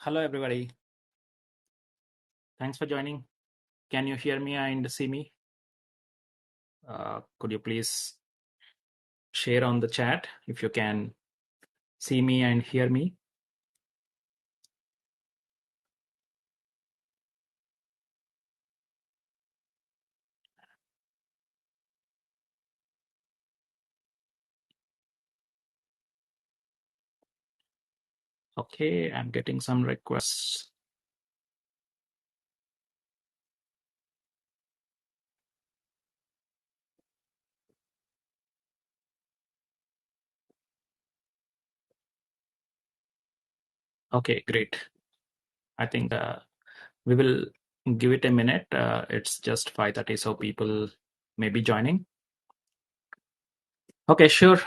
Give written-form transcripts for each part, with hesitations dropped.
Hello, everybody. Thanks for joining. Can you hear me and see me? Could you please share on the chat if you can see me and hear me? Okay, I'm getting some requests. Okay, great. I think we will give it a minute. It's just 5:30, so people may be joining. Okay, sure.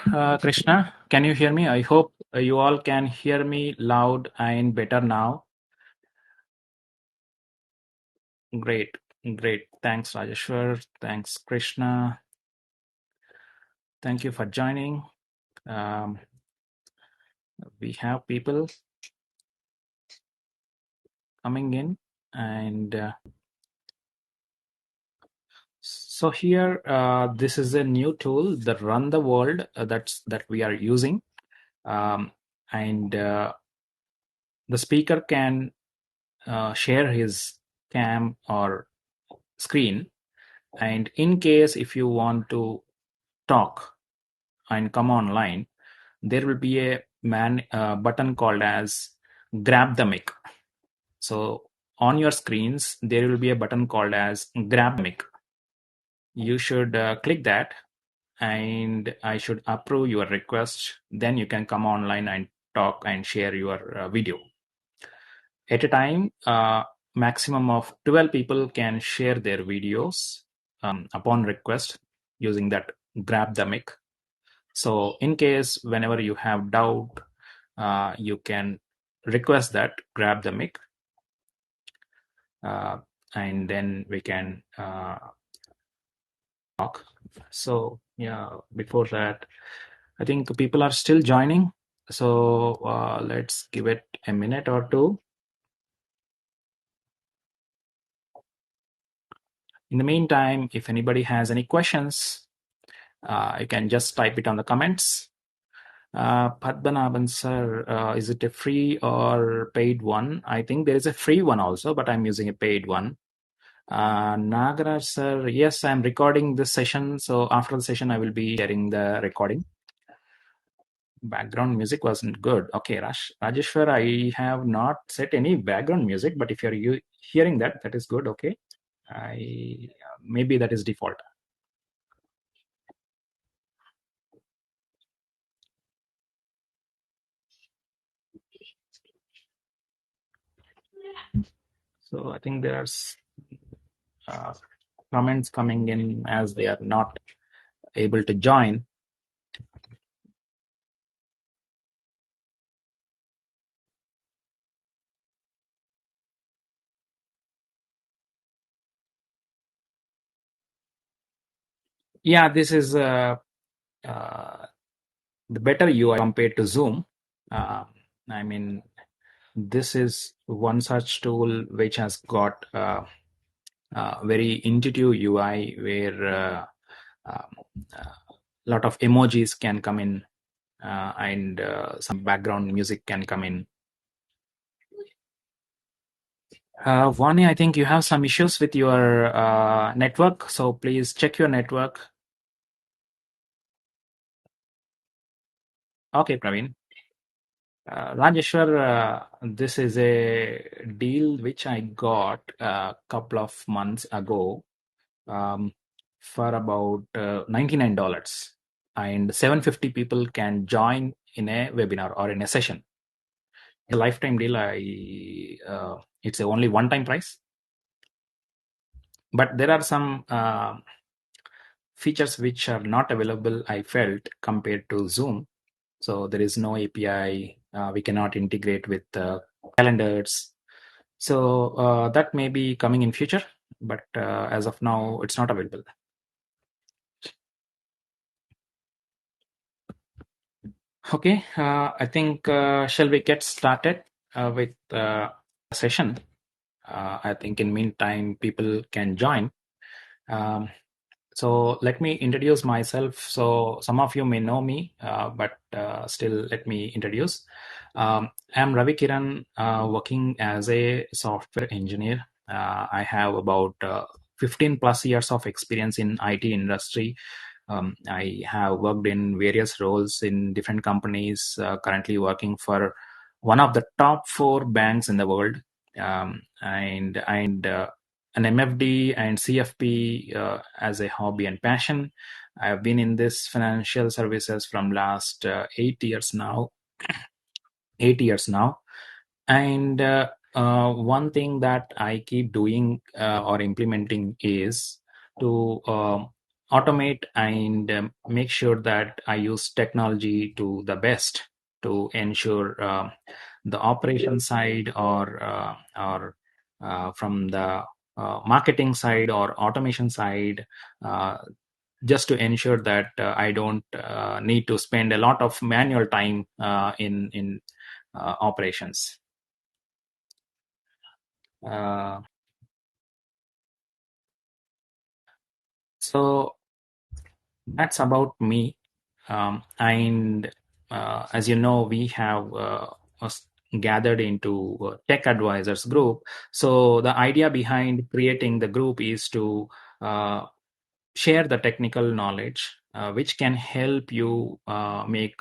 Krishna, can you hear me? I hope you all can hear me loud and better now. Great, great. Thanks, Rajeshwar. Thanks, Krishna. Thank you for joining. Um, we have people coming in, and so here this is a new tool, the Run the World, that we are using, and the speaker can share his cam or screen, and in case if you want to talk and come online, there will be a button called as grab the mic. So on your screens there will be a button called as grab mic. You should click that, and I should approve your request. Then you can come online and talk and share your video. At a time, maximum of 12 people can share their videos upon request using that grab the mic. So in case whenever you have doubt, you can request that grab the mic, and then we can talk. So yeah, before that, I think people are still joining. So let's give it a minute or two. In the meantime, if anybody has any questions, you can just type it on the comments. Padmanabhan sir, is it a free or paid one? I think there is a free one also, but I'm using a paid one. Nagaraj sir, yes, I'm recording this session. So after the session, I will be sharing the recording. Background music wasn't good. Okay, Rajeshwar, I have not set any background music, but if you're hearing that, that is good. Okay, I maybe that is default. So I think there's comments coming in as they are not able to join. Yeah, this is the better UI compared to Zoom. I mean, this is one such tool which has got very intuitive UI where a lot of emojis can come in, and some background music can come in. Vani, I think you have some issues with your network, so please check your network. Okay, Praveen. Rajeshwar, this is a deal which I got a couple of months ago for about $99, and 750 people can join in a webinar or in a session. A lifetime deal. It's a only one-time price, but there are some features which are not available, I felt, compared to Zoom. So there is no API. We cannot integrate with calendars. So that may be coming in future, but as of now, it's not available. Okay, I think shall we get started? with session. I think in meantime people can join. Um, so let me introduce myself. So some of you may know me, but still let me introduce. I'm Ravi Kiran, working as a software engineer. I have about 15 plus years of experience in IT industry. I have worked in various roles in different companies, currently working for one of the top four banks in the world, and an MFD and CFP as a hobby and passion. I've been in this financial services from last 8 years now. 8 years now, and one thing that I keep doing or implementing is to automate and make sure that I use technology to the best to ensure the operation side or from the marketing side or automation side, uh, just to ensure that I don't need to spend a lot of manual time in operations. Uh, so that's about me. And as you know, we have gathered into Tech Advisors group. So the idea behind creating the group is to uh, share the technical knowledge, which can help you make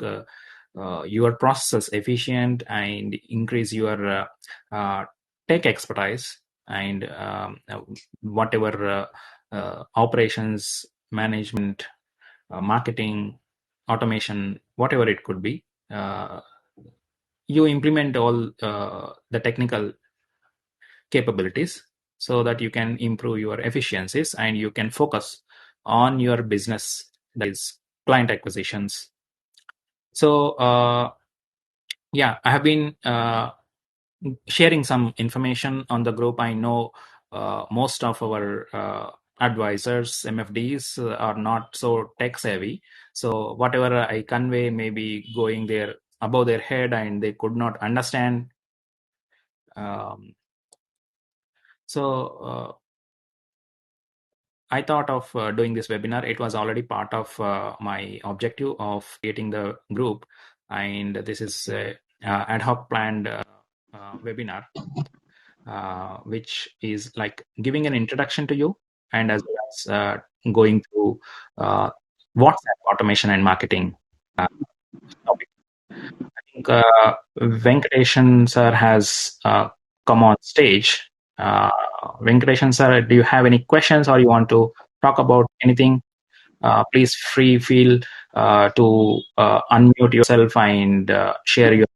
your processes efficient and increase your tech expertise and whatever operations management, marketing, automation, whatever it could be. You implement all the technical capabilities so that you can improve your efficiencies and you can focus on your business, that is client acquisitions. So yeah, I have been sharing some information on the group. I know most of our advisors, MFDs, are not so tech savvy. So whatever I convey may be going there above their head and they could not understand. Um, so I thought of doing this webinar. It was already part of my objective of creating the group, and this is a ad hoc planned webinar, which is like giving an introduction to you and as well as going through uh, WhatsApp automation and marketing topic. I think Venkateshan sir has come on stage. Uh, Venkateshan sir, do you have any questions or you want to talk about anything? Please free feel to unmute yourself and share your.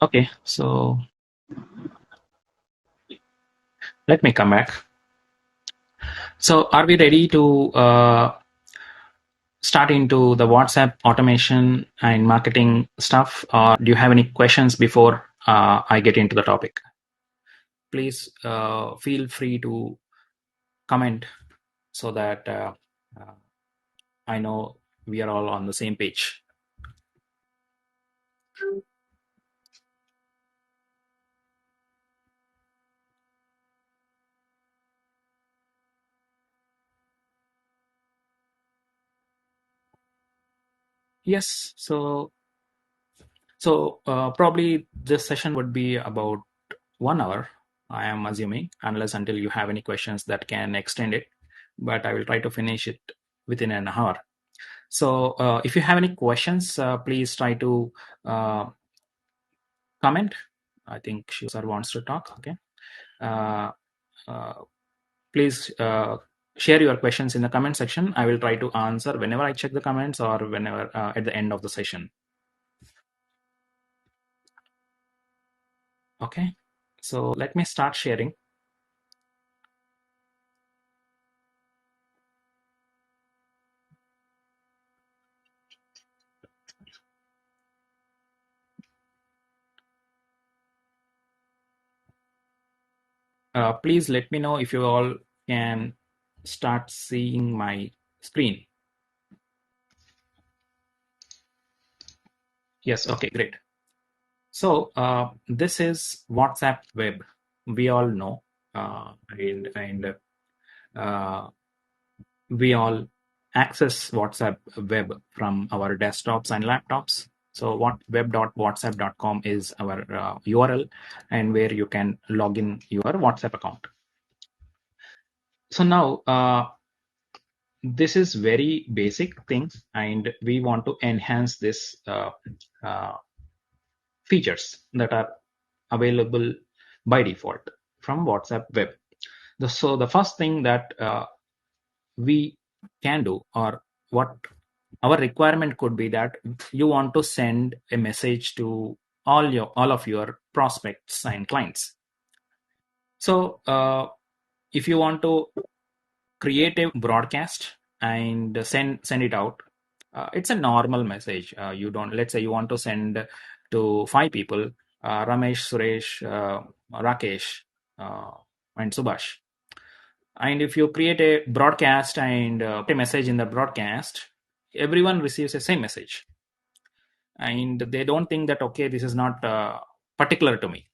Okay, so let me come back. So are we ready to start into the WhatsApp automation and marketing stuff, or do you have any questions before I get into the topic? Please feel free to comment so that uh, I know we are all on the same page. Yes, so probably this session would be about 1 hour, I am assuming, unless until you have any questions that can extend it. But I will try to finish it within an hour. So if you have any questions, please try to comment. I think Shiv sir wants to talk. Okay. Uh, uh, please share your questions in the comment section. I will try to answer whenever I check the comments or whenever at the end of the session. Okay. So let me start sharing. Please let me know if you all can start seeing my screen. Yes, okay, great. So this is WhatsApp web. We all know, and uh, we all access WhatsApp web from our desktops and laptops. So what web.whatsapp.com is our URL, and where you can log in your WhatsApp account. So now this is very basic thing, and we want to enhance this uh, features that are available by default from WhatsApp web. So the first thing that we can do, or what our requirement could be, that you want to send a message to all of your prospects and clients. So if you want to create a broadcast and send it out, it's a normal message. You don't, let's say you want to send to 5 people, Ramesh, Suresh, Rakesh, uh, and Subhash. And if you create a broadcast and put a message in the broadcast, everyone receives the same message, and they don't think that, okay, this is not particular to me.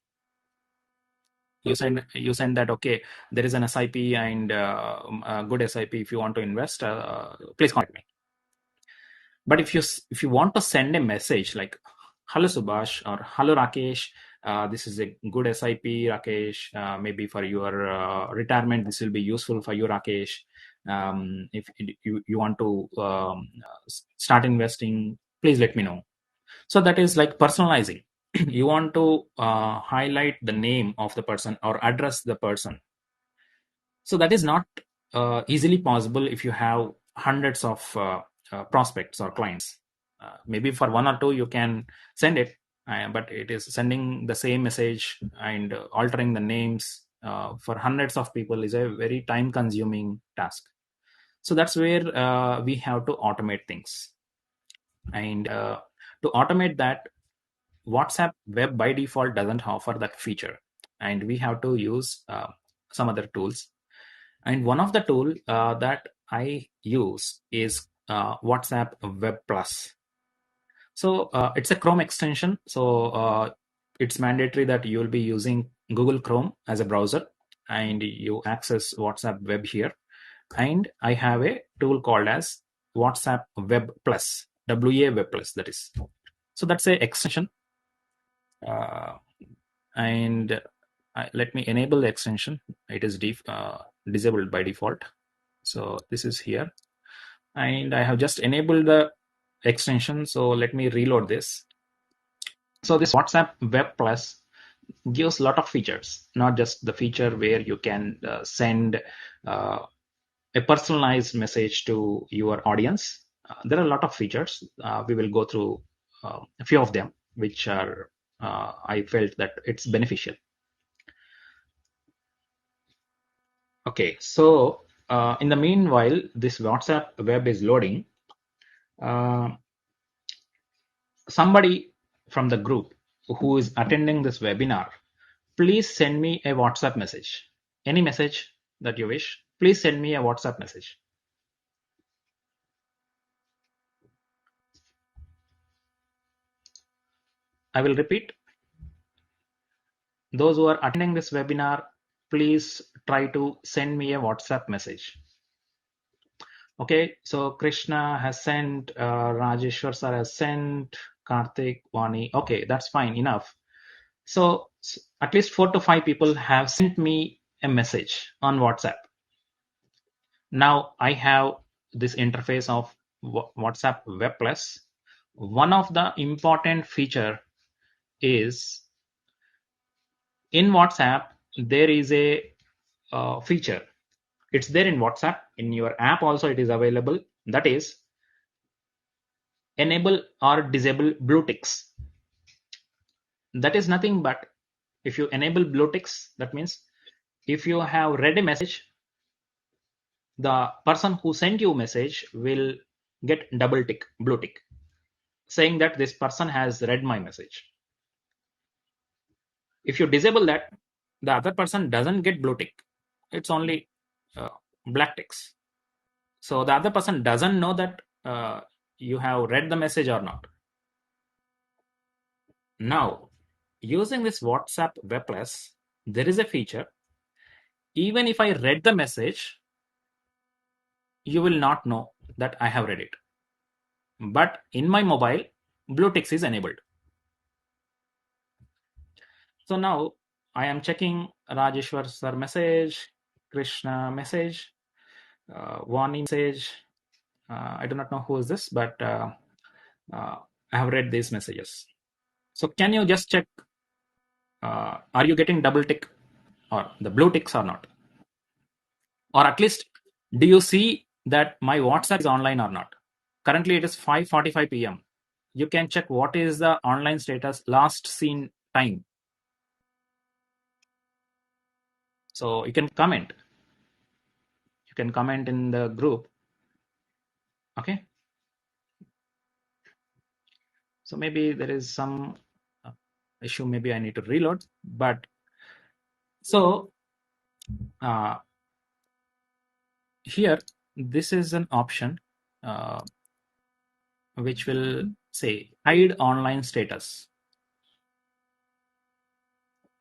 You send that, okay, there is an SIP and a good SIP. If you want to invest, please contact me. But if you want to send a message like, hello Subhash, or hello Rakesh, this is a good SIP, Rakesh. Maybe for your retirement, this will be useful for you, Rakesh. If you want to start investing, please let me know. So that is like personalizing. You want to highlight the name of the person or address the person. So that is not easily possible if you have hundreds of prospects or clients. Maybe for one or two you can send it, but it is sending the same message and altering the names for hundreds of people is a very time consuming task. So that's where we have to automate things. And to automate that, WhatsApp web by default doesn't offer that feature, and we have to use some other tools. And one of the tool that I use is WhatsApp Web Plus. So it's a Chrome extension. So it's mandatory that you will be using Google Chrome as a browser, and you access WhatsApp Web here. And I have a tool called as WhatsApp Web Plus, WA Web Plus, that is. So that's a extension. And let me enable the extension. It is disabled by default. So this is here, and I have just enabled the extension. So let me reload this. So this WhatsApp Web Plus gives a lot of features, not just the feature where you can send a personalized message to your audience. There are a lot of features. We will go through a few of them, which are I felt that it's beneficial. Okay, so in the meanwhile, this WhatsApp web is loading. Uh, Somebody from the group who is attending this webinar, please send me a WhatsApp message. Any message that you wish, please send me a WhatsApp message. I will repeat. Those who are attending this webinar, please try to send me a WhatsApp message. Okay, so Krishna has sent, Rajeshwar sir has sent, Karthik, Vani. Okay, that's fine, enough. So at least 4 to 5 people have sent me a message on WhatsApp. Now I have this interface of WhatsApp Web Plus. One of the important feature is in WhatsApp, there is a feature. It's there in WhatsApp. In your app also it is available. That is enable or disable blue ticks. That is nothing but, if you enable blue ticks, that means if you have read a message, the person who sent you message will get double tick, blue tick, saying that this person has read my message. If you disable that, the other person doesn't get blue tick. It's only black ticks. So the other person doesn't know that you have read the message or not. Now, using this WhatsApp Web Plus, there is a feature. Even if I read the message, you will not know that I have read it. But in my mobile, blue ticks is enabled. So now I am checking Rajeshwar sir message, Krishna message, Vani message. I do not know who is this, but I have read these messages. So can you just check, are you getting double tick or the blue ticks or not? Or at least, do you see that my WhatsApp is online or not? Currently, it is 5:45 p.m. You can check what is the online status last seen time. So you can comment. You can comment in the group. Okay. So maybe there is some issue. Maybe I need to reload. But so uh, here, this is an option which will say hide online status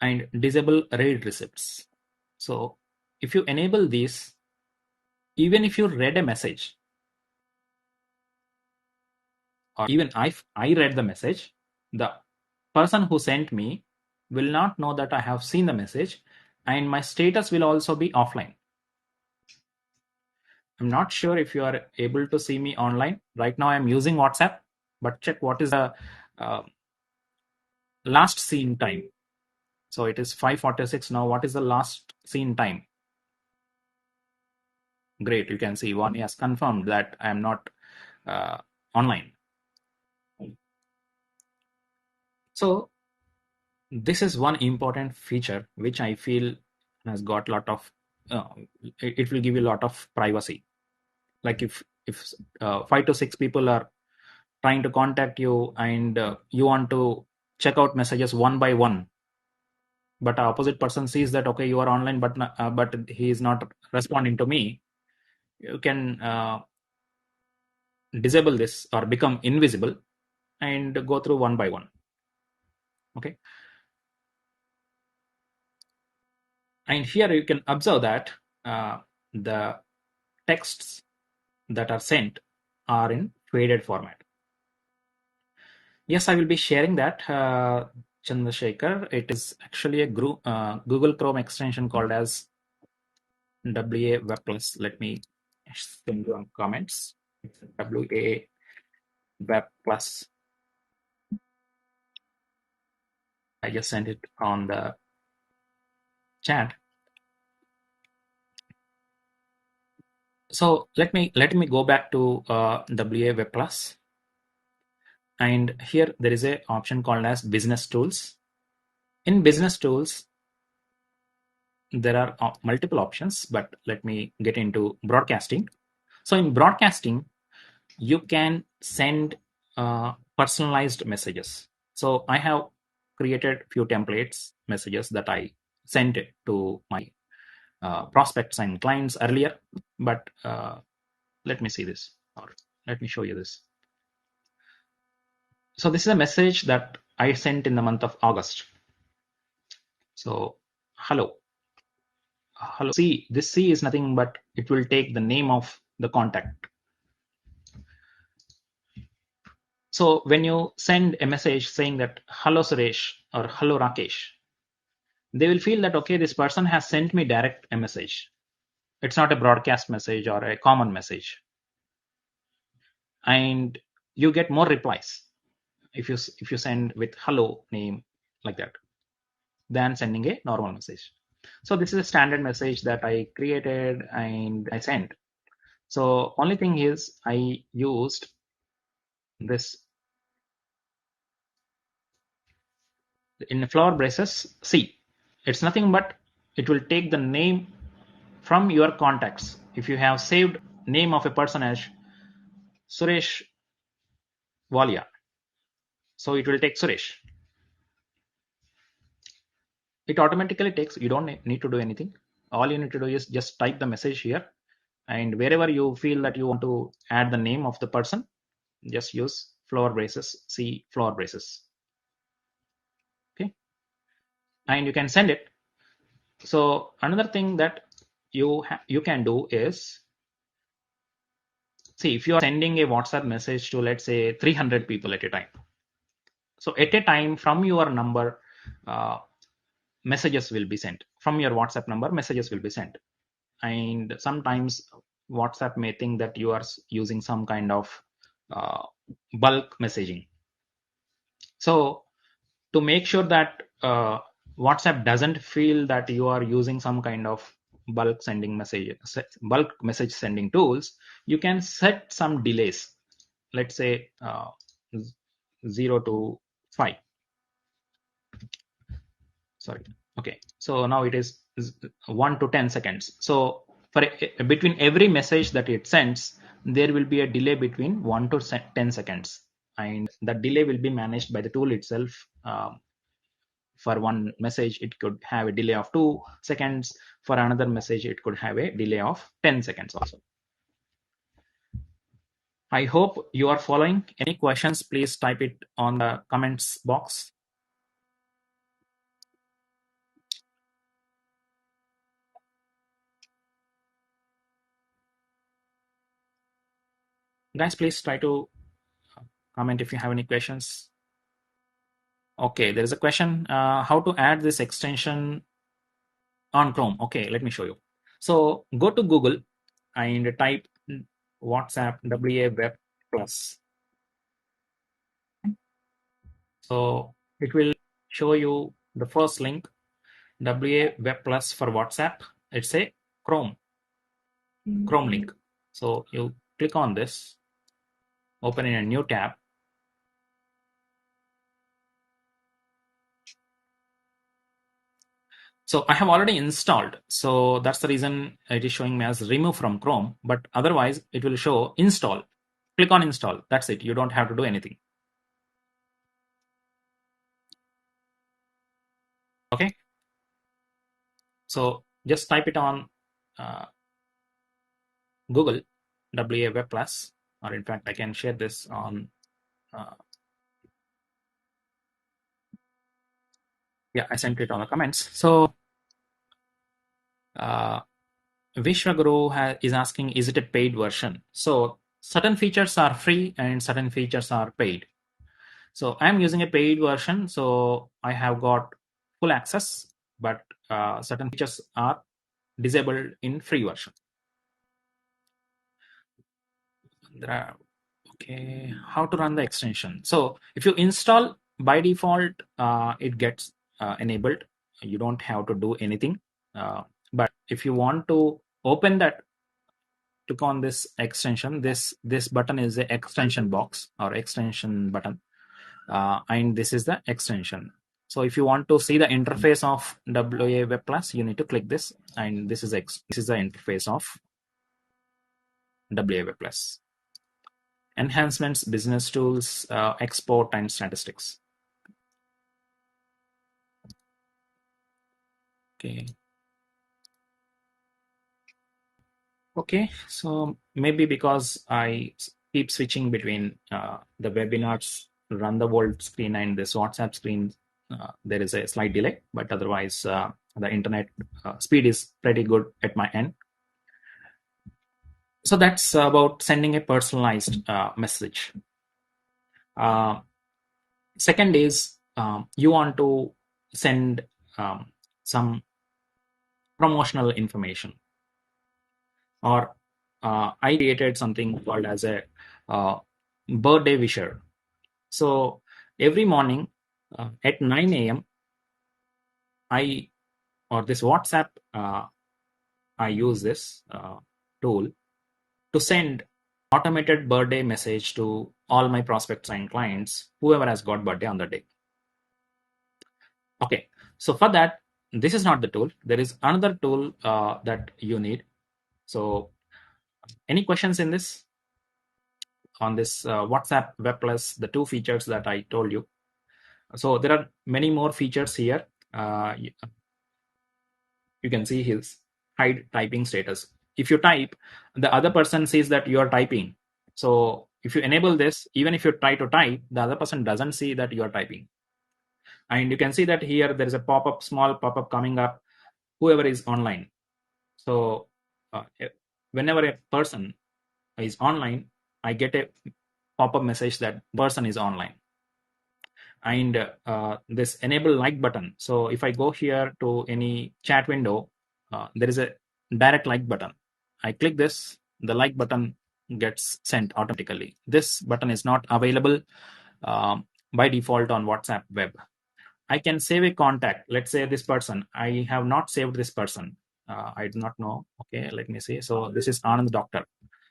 and disable read receipts. So if you enable these, even if you read a message, or even if I read the message, the person who sent me will not know that I have seen the message, and my status will also be offline. I'm not sure if you are able to see me online. Right now, I'm using WhatsApp, but check what is the uh, last seen time. So it is 5:46 now. What is the last seen time? Great. You can see Vani has confirmed that I am not online. So this is one important feature which I feel has got a lot of uh, it will give you a lot of privacy. Like if 5 to 6 people are trying to contact you and you want to check out messages one by one, but opposite person sees that okay you are online but he is not responding to me, you can disable this or become invisible and go through one by one. Okay. And here you can observe that the texts that are sent are in faded format. Yes, I will be sharing that, Chandrasekhar. It is actually a Google Chrome extension called as WA Web Plus. Let me send you on comments. It's WA Web Plus. I just sent it on the chat. So let me go back to WA Web Plus, and here there is a option called as Business Tools. In Business Tools, there are multiple options, but let me get into broadcasting. So in broadcasting, you can send personalized messages. So I have created few templates messages that I sent it to my prospects and clients earlier, but let me see this, or let me show you this. So this is a message that I sent in the month of August. So hello C. This C is nothing but it will take the name of the contact. So when you send a message saying that hello Suresh or hello Rakesh, they will feel that okay, this person has sent me direct a message. It's not a broadcast message or a common message, and you get more replies if you send with hello name like that than sending a normal message. So this is a standard message that I created and I sent. So only thing is I used this in flower braces C. It's nothing but it will take the name from your contacts. If you have saved name of a person as Suresh Walia, so it will take Suresh. it automatically takes. You don't need to do anything. All you need to do is just type the message here, and wherever you feel that you want to add the name of the person, just use flower braces, C flower braces. Okay, and you can send it. So another thing that you can do is, see, if you are sending a WhatsApp message to, let's say, 300 people at a time. So at a time, from your number, uh, messages will be sent. From your WhatsApp number, messages will be sent. And sometimes WhatsApp may think that you are using some kind of uh, bulk messaging. So to make sure that WhatsApp doesn't feel that you are using some kind of bulk message sending tools, you can set some delays. Let's say 0 to 5. Sorry. Okay. So now it is 1 to 10 seconds. So for between every message that it sends, there will be a delay between 1 to 10 seconds, and that delay will be managed by the tool itself. For one message, it could have a delay of 2 seconds. For another message, it could have a delay of 10 seconds also. I hope you are following. Any questions, please type it on the comments box. Guys, please try to comment if you have any questions. Okay, there is a question, how to add this extension on Chrome. Okay, let me show you. So go to Google and type WhatsApp WA Web Plus. So it will show you the first link, WA Web Plus for WhatsApp. It's a Chrome link. So you click on this, open in a new tab. So I have already installed. So that's the reason it is showing me as remove from Chrome, but otherwise it will show install. Click on install. That's it. You don't have to do anything. Okay. So just type it on Google, WA Web Plus, or in fact, I can share this on. Yeah, I sent it on the comments. So Vishwaguru is asking, is it a paid version? So certain features are free and certain features are paid. So I'm using a paid version, so I have got full access, but certain features are disabled in free version. There are, okay, how to run the extension. So if you install, by default, it gets enabled. You don't have to do anything. But if you want to open that, click on this extension. This button is the extension box or extension button, and this is the extension. So if you want to see the interface of WA Web Plus, you need to click this, and this is the interface of WA Web Plus. Enhancements, business tools, export, and statistics. Okay. Okay, so maybe because I keep switching between the webinars run the world screen and this WhatsApp screen, there is a slight delay, but otherwise the internet speed is pretty good at my end. So that's about sending a personalized message. Second is you want to send some promotional information, or I created something called as a birthday wisher. So every morning at 9 a.m., this WhatsApp, I use this tool to send automated birthday message to all my prospects and clients, whoever has got birthday on the day. Okay, so for that, this is not the tool. There is another tool that you need. So any questions in this? On this WhatsApp Web Plus, the two features that I told you. So there are many more features here. you can see his hide typing status. If you type, the other person sees that you are typing. So if you enable this, even if you try to type, the other person doesn't see that you are typing. And you can see that here there is a pop-up, small pop-up coming up, whoever is online. So whenever a person is online, I get a pop-up message that person is online. And this enable like button. So if I go here to any chat window, there is a direct like button. I click this, the like button gets sent automatically. This button is not available by default on WhatsApp web. I can save a contact. Let's say this person, I have not saved this person. I do not know. Okay, let me see. So this is Anand Doctor.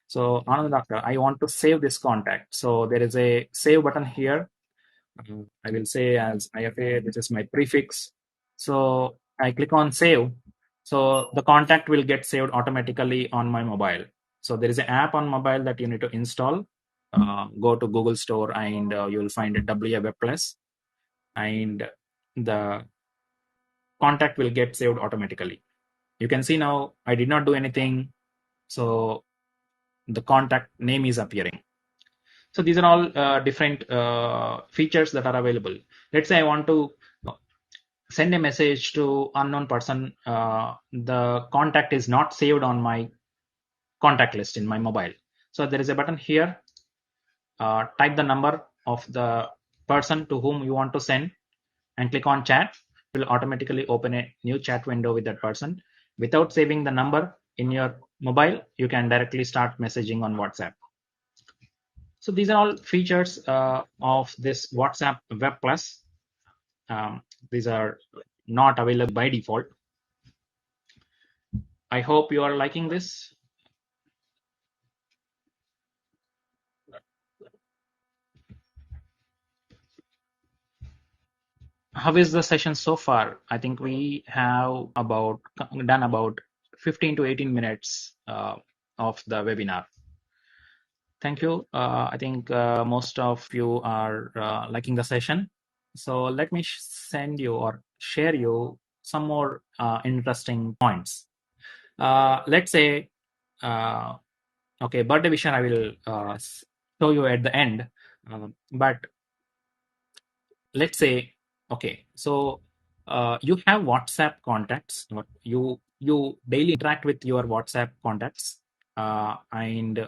So Anand Doctor, I want to save this contact. So there is a save button here. I will say as IFA, this is my prefix. So I click on save. So the contact will get saved automatically on my mobile. So there is an app on mobile that you need to install. Go to Google Store and you will find it WA Web Plus, and the contact will get saved automatically. You can see now I did not do anything. So the contact name is appearing. So these are all different features that are available. Let's say I want to send a message to unknown person. The contact is not saved on my contact list in my mobile. So there is a button here. Type the number of the person to whom you want to send and click on chat. It will automatically open a new chat window with that person. Without saving the number in your mobile, you can directly start messaging on WhatsApp. So these are all features of this WhatsApp Web Plus. These are not available by default. I hope you are liking this. How is the session so far? I think we have done about 15 to 18 minutes of the webinar. Thank you. I think most of you are liking the session. So let me send you or share you some more interesting points. Let's say, okay, birthday wisher I will show you at the end. But let's say, okay, so you have WhatsApp contacts. You daily interact with your WhatsApp contacts, and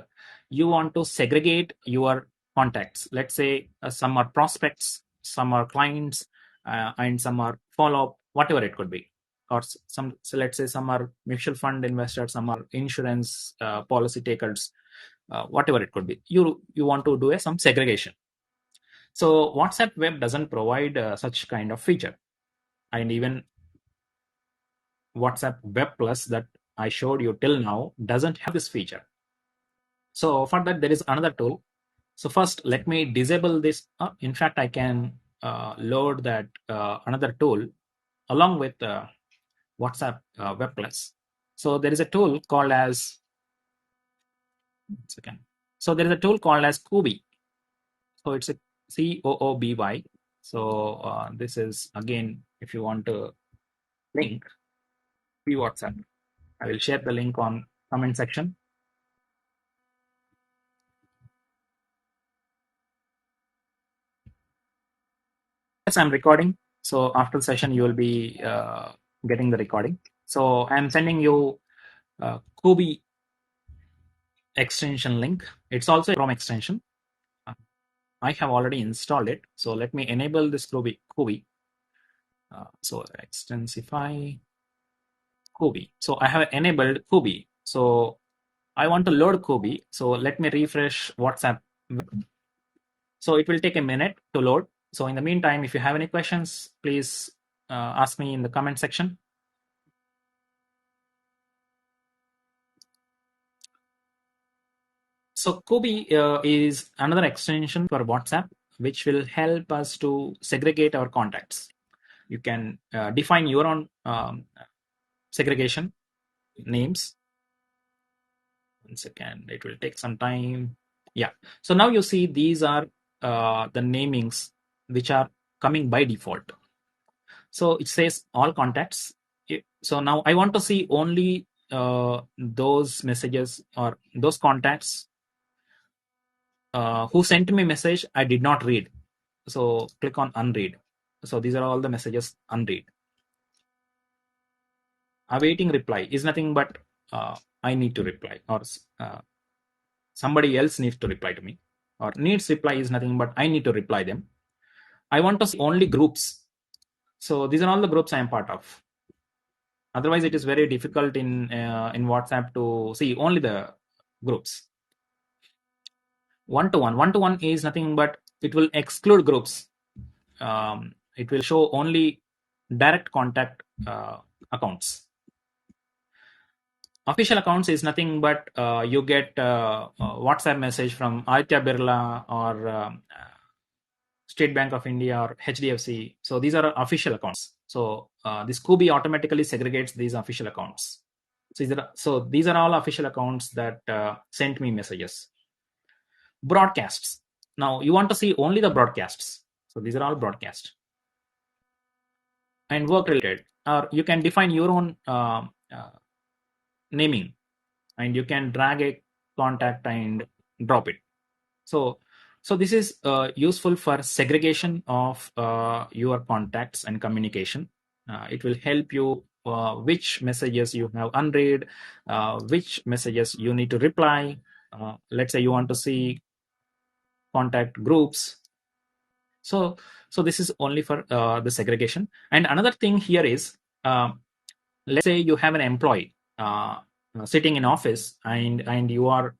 you want to segregate your contacts. Let's say some are prospects, some are clients, and some are follow-up, whatever it could be. Or some, so let's say some are mutual fund investors, some are insurance policy takers, whatever it could be. You want to do some segregation. So WhatsApp Web doesn't provide such kind of feature, and even WhatsApp Web Plus that I showed you till now doesn't have this feature. So for that, there is another tool. So first, let me disable this. In fact, I can load that another tool along with WhatsApp Web Plus. So there is a tool called as, one second. So there is a tool called as Koobi. So it's a COOBY. So this is again, if you want to link, WhatsApp. I will share the link on comment section. Yes, I'm recording. So after the session, you will be getting the recording. So I'm sending you Koobi extension link. It's also a Chrome extension. I have already installed it. So let me enable this Koobi. So Extensify Koobi. So I have enabled Koobi. So I want to load Koobi. So let me refresh WhatsApp. So it will take a minute to load. So in the meantime, if you have any questions, please ask me in the comment section. So Koobi is another extension for WhatsApp, which will help us to segregate our contacts. You can define your own segregation names. 1 second, it will take some time. Yeah. So now you see these are the namings which are coming by default. So it says all contacts. So now I want to see only those messages or those contacts who sent me message I did not read. So click on unread. So these are all the messages unread. Awaiting reply is nothing but I need to reply, or somebody else needs to reply to me, or needs reply is nothing but I need to reply them. I want to see only groups. So these are all the groups I am part of. Otherwise, it is very difficult in WhatsApp to see only the groups. One to one is nothing but it will exclude groups. It will show only direct contact accounts. Official accounts is nothing but you get WhatsApp message from Aditya Birla or State Bank of India or HDFC. So these are official accounts. So this Kubi automatically segregates these official accounts. So these are all official accounts that sent me messages. Broadcasts. Now you want to see only the broadcasts. So these are all broadcasts. And work related, or you can define your own naming, and you can drag a contact and drop it. So this is useful for segregation of your contacts and communication. It will help you which messages you have unread, which messages you need to reply. Let's say you want to see contact groups. So this is only for the segregation. And another thing here is, let's say you have an employee sitting in office, and you are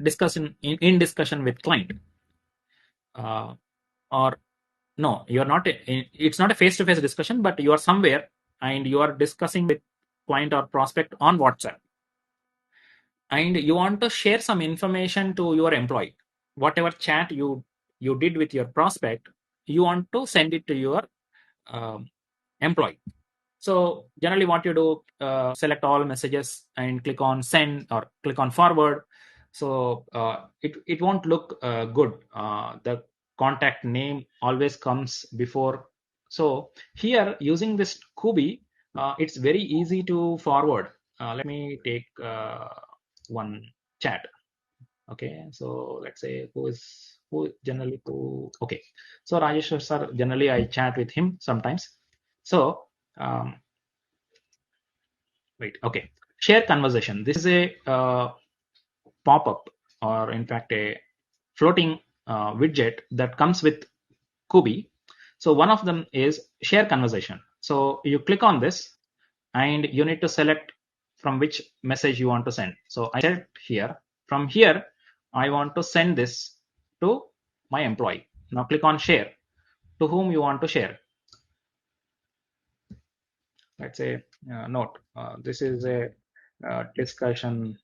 in discussion with client, or no, you're not. It's not a face-to-face discussion, but you are somewhere and you are discussing with client or prospect on WhatsApp, and you want to share some information to your employee. Whatever chat you did with your prospect, you want to send it to your employee. So generally what you do, select all messages and click on send or click on forward. So it won't look good. The contact name always comes before. So here using this Kubi, it's very easy to forward. Let me take one chat. Okay, so let's say okay. So Rajesh sir, generally I chat with him sometimes. So wait, okay. Share conversation. This is a pop-up, or in fact a floating widget that comes with Kubi. So one of them is share conversation. So you click on this and you need to select from which message you want to send. So I select here. From here, I want to send this to my employee. Now click on share. To whom you want to share. Let's say note. This is a discussion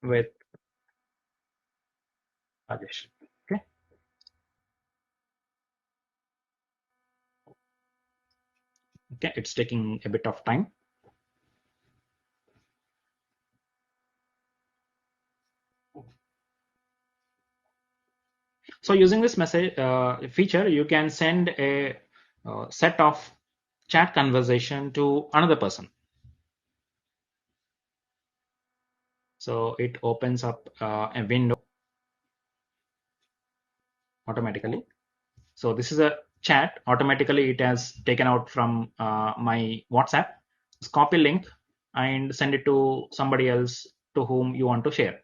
with Rajesh. Okay. Okay, it's taking a bit of time. So using this message feature, you can send a set of chat conversation to another person. So it opens up a window automatically. So this is a chat. Automatically, it has taken out from my WhatsApp. Just copy link and send it to somebody else to whom you want to share.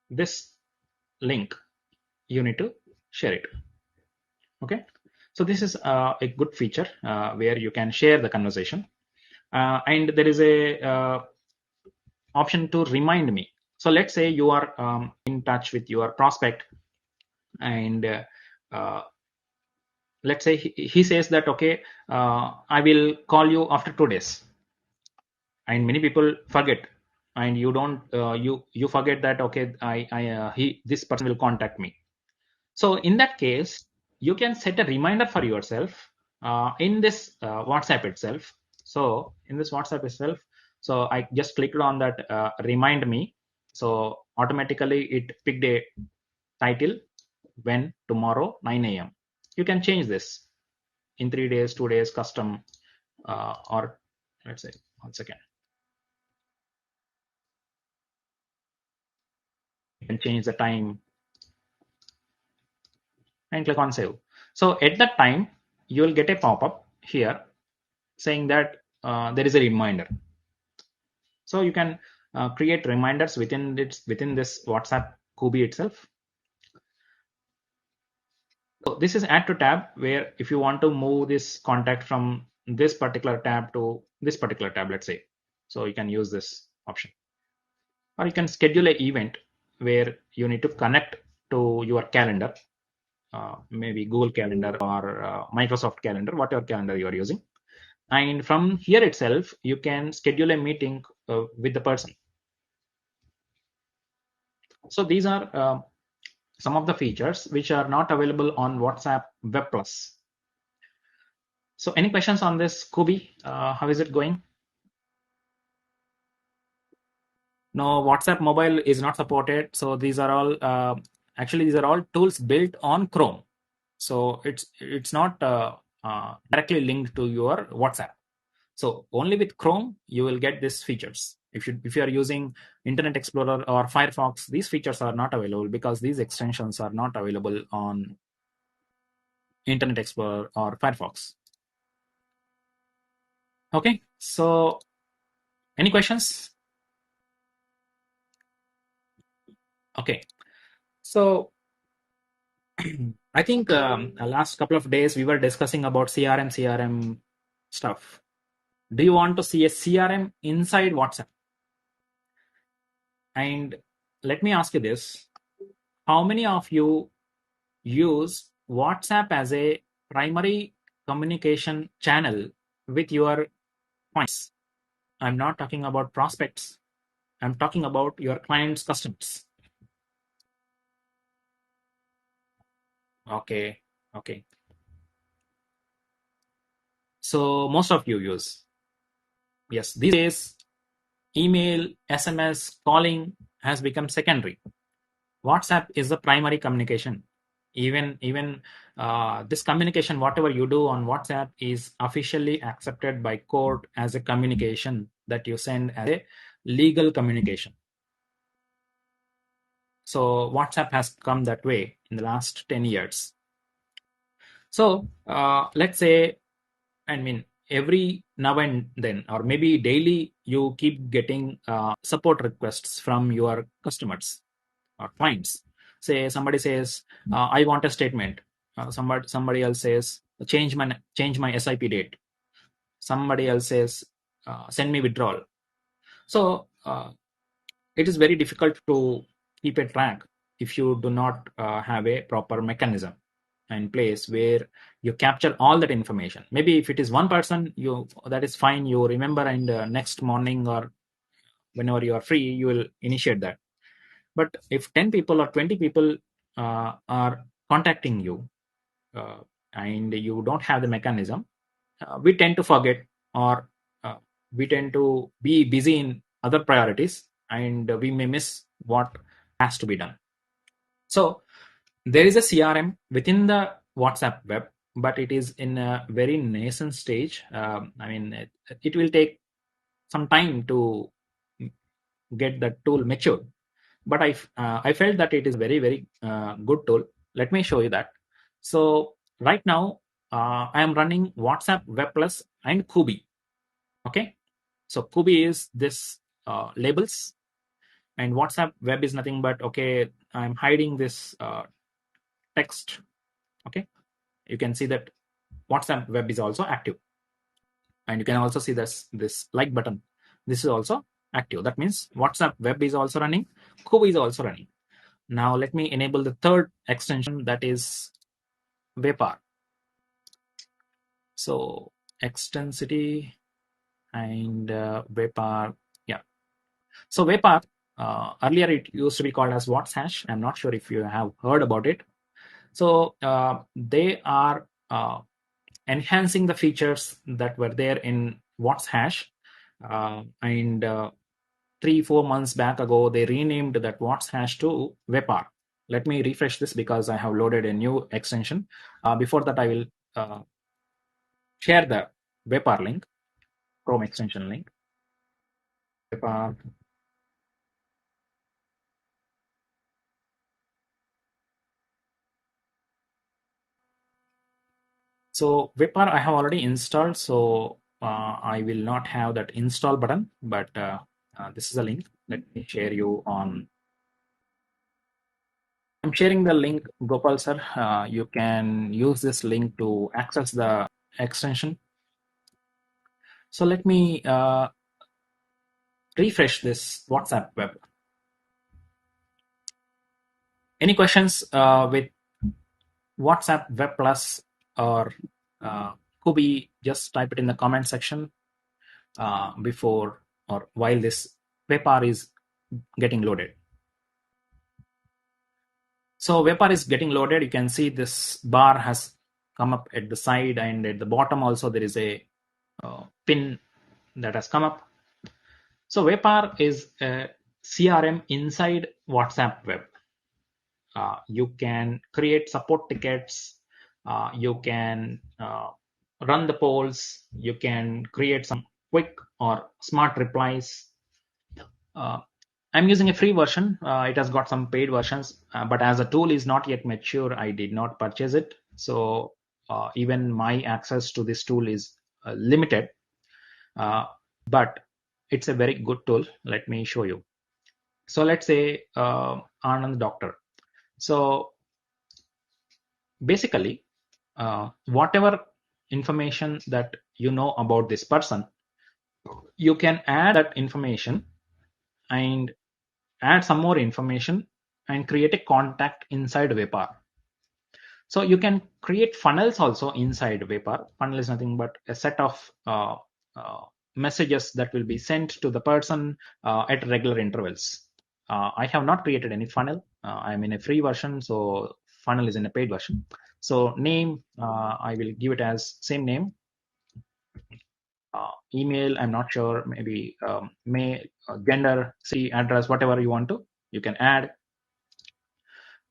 This link, you need to share it. Okay. So this is a good feature where you can share the conversation. And there is a option to remind me. So let's say you are in touch with your prospect, and let's say he says that, okay, I will call you after 2 days, and many people forget, and you don't you forget that, okay, this person will contact me. So in that case, you can set a reminder for yourself in this WhatsApp itself. So in this WhatsApp itself, so I just clicked on that remind me. So automatically it picked a title, when tomorrow 9 a.m. You can change this in 3 days, 2 days, custom, or let's say 1 second. You can change the time and click on save. So at that time, you will get a pop-up here saying that there is a reminder. So you can create reminders within this WhatsApp Kubi itself. So this is add to tab, where if you want to move this contact from this particular tab to this particular tab, let's say, so you can use this option. Or you can schedule an event where you need to connect to your calendar, maybe Google Calendar or Microsoft Calendar, whatever calendar you are using. And from here itself, you can schedule a meeting with the person. So these are some of the features which are not available on WhatsApp Web Plus. So any questions on this, Kubi? How is it going? No, WhatsApp mobile is not supported. So these are all actually these are all tools built on Chrome. So it's not directly linked to your WhatsApp. So only with Chrome you will get these features. If you are using Internet Explorer or Firefox, these features are not available because these extensions are not available on Internet Explorer or Firefox. Okay, so any questions? Okay, so I think last couple of days we were discussing about CRM stuff. Do you want to see a CRM inside WhatsApp? And let me ask you this: how many of you use WhatsApp as a primary communication channel with your clients? I'm not talking about prospects. I'm talking about your clients' customers. Okay, okay. So most of you use. Yes, these days, email, SMS, calling has become secondary. WhatsApp is the primary communication. Even this communication, whatever you do on WhatsApp, is officially accepted by court as a communication that you send as a legal communication. So WhatsApp has come that way in the last 10 years. So let's say, I mean, every now and then, or maybe daily, you keep getting support requests from your customers or clients. Say somebody says, "I want a statement." Somebody else says, "Change my SIP date." Somebody else says, "Send me withdrawal." So it is very difficult to keep a track if you do not have a proper mechanism in place where you capture all that information. Maybe if it is one person, that is fine, you remember, and next morning or whenever you are free, you will initiate that. But if 10 people or 20 people are contacting you, uh, and you don't have the mechanism, we tend to forget, or uh, we tend to be busy in other priorities, and we may miss what has to be done. So there is a CRM within the WhatsApp web, but it is in a very nascent stage. I mean, it will take some time to get that tool matured. But I felt that it is very good tool. Let me show you that. So right now I am running WhatsApp Web Plus and Kubi. Okay, so Kubi is this labels, and WhatsApp Web is nothing but, okay, I'm hiding this text. Okay, you can see that WhatsApp Web is also active, and you can also see this like button. This is also active. That means WhatsApp Web is also running, Kubi is also running. Now let me enable the third extension, that is Vapor. So Extensity and Vapor. Yeah. So Vapor, earlier it used to be called as WhatsHash. I'm not sure if you have heard about it. So they are enhancing the features that were there in WhatsHash. And 3-4 months back ago, they renamed that WhatsHash to Vapor. let me refresh this because I have loaded a new extension. Before that, I will share the Webpaar link, Chrome extension link. Webpaar. So Webpaar I have already installed, so I will not have that install button, but this is a link. Let me share you on. I'm sharing the link, Gopal sir. You can use this link to access the extension. So let me refresh this WhatsApp web. Any questions with WhatsApp Web Plus or Kubi? Just type it in the comment section before or while this Webpaar is getting loaded. So Webpaar is getting loaded. You can see this bar has come up at the side, and at the bottom also there is a pin that has come up. So Webpaar is a CRM inside WhatsApp web. You can create support tickets. You can run the polls. You can create some quick or smart replies. I'm using a free version. It has got some paid versions, but as a tool is not yet mature, I did not purchase it. So even my access to this tool is limited, but it's a very good tool. Let me show you. So let's say Anand Doctor. So basically, whatever information that you know about this person, you can add that information and add some more information and create a contact inside Webpaar. So you can create funnels also inside Webpaar. Funnel is nothing but a set of messages that will be sent to the person at regular intervals. I have not created any funnel. I'm in a free version, so funnel is in a paid version. So name, I will give it as same name. Email, I'm not sure, maybe gender, city, address, whatever you want to, you can add.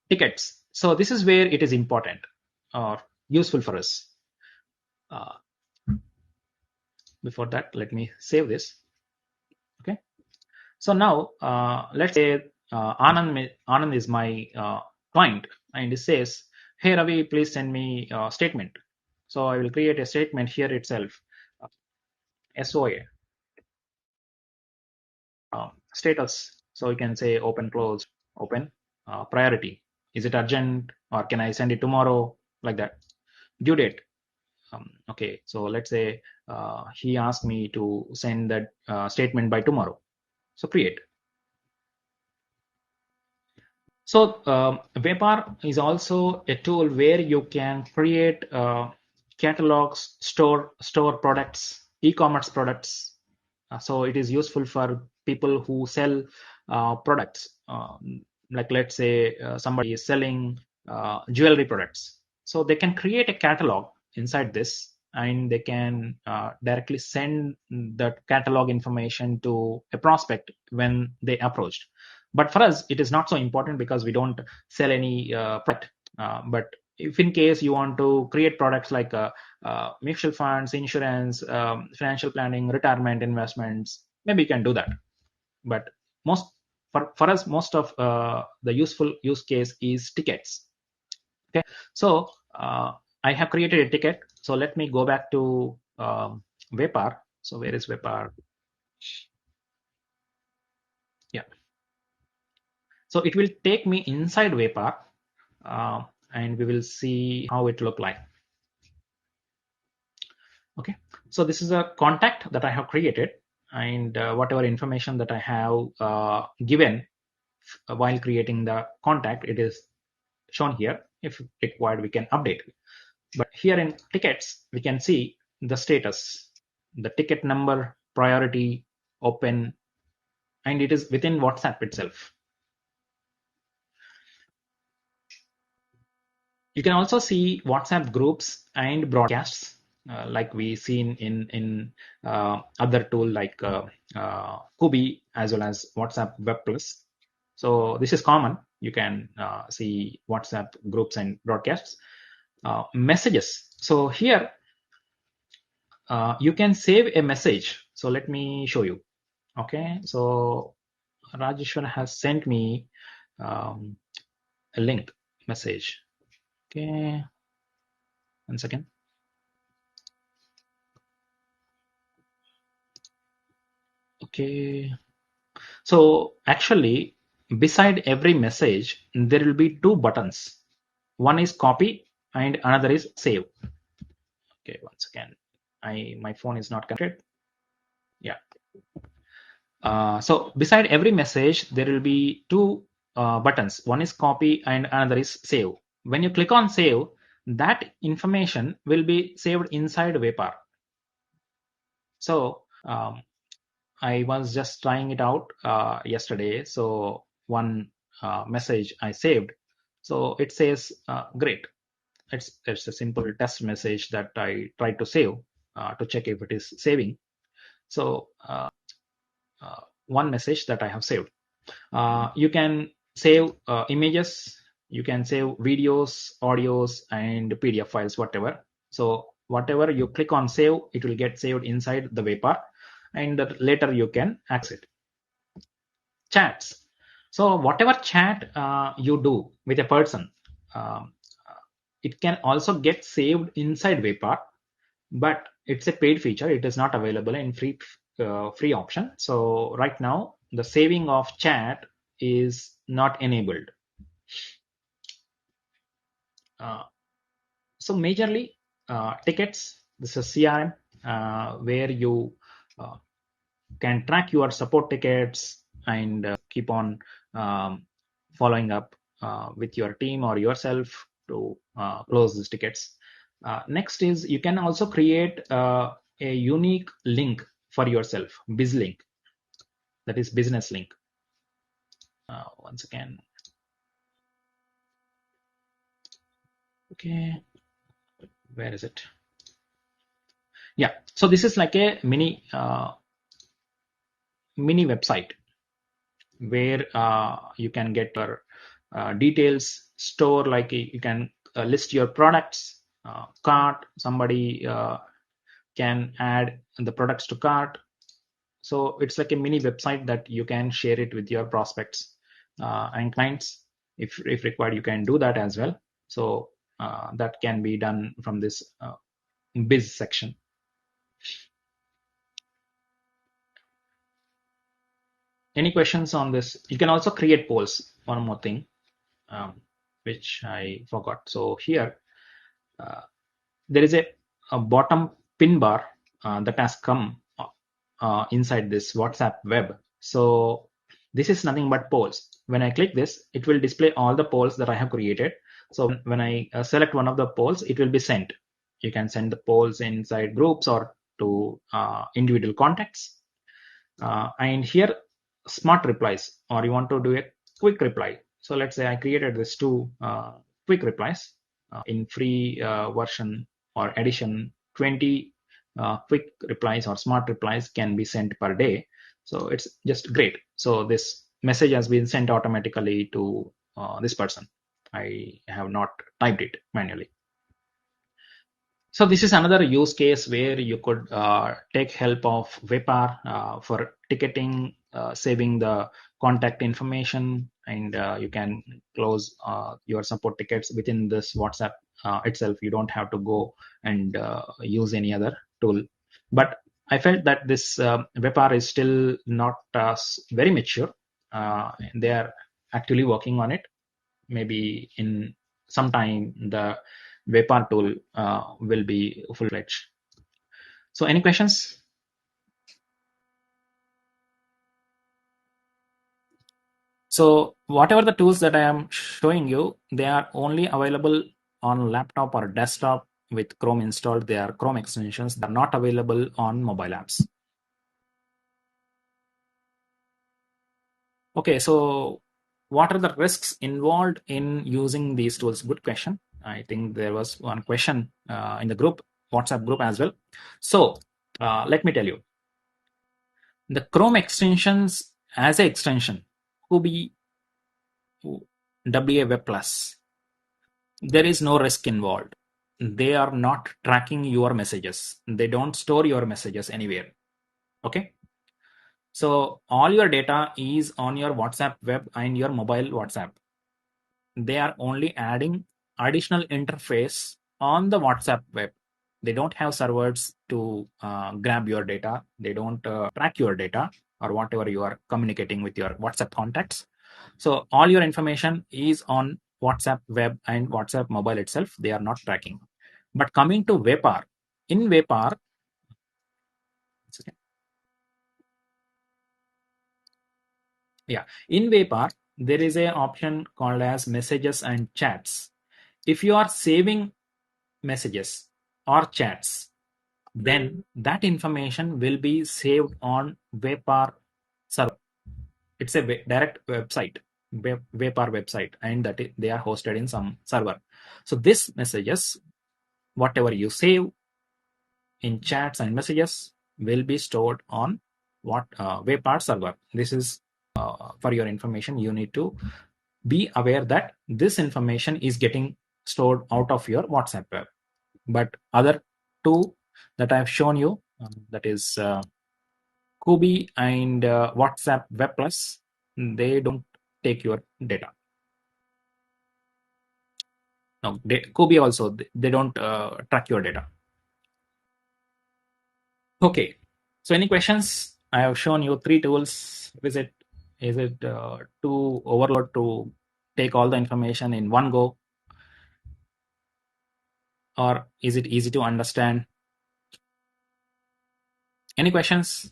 Tickets. So this is where it is important or useful for us. Before that, let me save this. Okay. So now let's say Anand is my client, and it says, "Hey Ravi, please send me a statement." So I will create a statement here itself. SOA status. So you can say open, close, open. Priority. Is it urgent or can I send it tomorrow? Like that. Due date. Okay, so let's say he asked me to send that statement by tomorrow. So create. So Webpaar is also a tool where you can create catalogs, store products, e-commerce products. So it is useful for people who sell products. Like let's say somebody is selling jewelry products. So they can create a catalog inside this, and they can directly send that catalog information to a prospect when they approached. But for us, it is not so important because we don't sell any product. But if in case you want to create products like mutual funds, insurance, financial planning, retirement investments, maybe you can do that. But most for us, most of the useful use case is tickets. Okay, so I have created a ticket. So let me go back to Webpaar. So where is Webpaar? Yeah. So it will take me inside Webpaar, and we will see how it look like. Okay, so this is a contact that I have created, and whatever information that I have given while creating the contact, it is shown here. If required, we can update. But here in tickets, we can see the status, the ticket number, priority, open, and it is within WhatsApp itself. You can also see WhatsApp groups and broadcasts, like we seen in other tool like Kubi as well as WhatsApp Web Plus. So this is common. You can see WhatsApp groups and broadcasts. Messages. So here you can save a message. So let me show you. Okay, so Rajeshwar has sent me a link message. Okay, 1 second. Okay, so actually beside every message there will be two buttons. One is copy and another is save. Okay, once again, my phone is not connected. Yeah. So beside every message there will be two buttons. One is copy and another is save. When you click on save, that information will be saved inside Vapor. So I was just trying it out yesterday. So one message I saved. So it says great. It's a simple test message that I tried to save to check if it is saving. So one message that I have saved. You can save images, you can save videos, audios, and PDF files, whatever. So whatever you click on save, it will get saved inside the Vapor, and later you can access it. Chats. So whatever chat you do with a person, um, it can also get saved inside Vapor, but it's a paid feature. It is not available in free option. So right now the saving of chat is not enabled. So majorly tickets. This is CRM where you uh, can track your support tickets and keep on following up with your team or yourself to close these tickets. Next is you can also create a unique link for yourself, BizLink, that is business link. Once again, okay, where is it? Yeah, so this is like a mini website where you can get your details, store, like you can list your products, cart. Somebody can add the products to cart. So it's like a mini website that you can share it with your prospects and clients. If required, you can do that as well. So that can be done from this biz section. Any questions on this? You can also create polls. One more thing, which I forgot. So here there is a bottom pin bar that has come inside this WhatsApp web. So this is nothing but polls. When I click this, it will display all the polls that I have created. So when I select one of the polls, it will be sent. You can send the polls inside groups or to individual contacts. And here, smart replies, or you want to do a quick reply. So let's say I created this two quick replies in free version or edition. 20 quick replies or smart replies can be sent per day. So it's just great. So this message has been sent automatically to this person. I have not typed it manually. So this is another use case where you could take help of Vapor for ticketing, saving the contact information, and you can close your support tickets within this WhatsApp itself. You don't have to go and use any other tool. But I felt that this Vapor is still not very mature. They are actually working on it. Maybe in some time the Vapor tool will be full-fledged. So any questions? So whatever the tools that I am showing you, they are only available on laptop or desktop with Chrome installed. They are Chrome extensions. They're not available on mobile apps. Okay, so what are the risks involved in using these tools? Good question. I think there was one question in the group, WhatsApp group as well. So let me tell you, the Chrome extensions as an extension, who be WA Web Plus, there is no risk involved. They are not tracking your messages. They don't store your messages anywhere. Okay. So all your data is on your WhatsApp web and your mobile WhatsApp. They are only adding additional interface on the WhatsApp web. They don't have servers to grab your data. They don't track your data or whatever you are communicating with your WhatsApp contacts. So all your information is on WhatsApp web and WhatsApp mobile itself. They are not tracking. But coming to Vapor, in Vapor, yeah, in Vapor, there is a option called as messages and chats. If you are saving messages or chats, then that information will be saved on Vapor server. It's a direct website, Vapor website, and they are hosted in some server. So this messages, whatever you save in chats and messages, will be stored on what Vapor server. This is for your information. You need to be aware that this information is getting stored out of your WhatsApp web. But other two that I've shown you, that is Kubi and WhatsApp Web Plus, they don't take your data. No, Kubi also, they don't track your data. Okay. So any questions? I have shown you three tools. Is it too overload to take all the information in one go, or is it easy to understand? Any questions?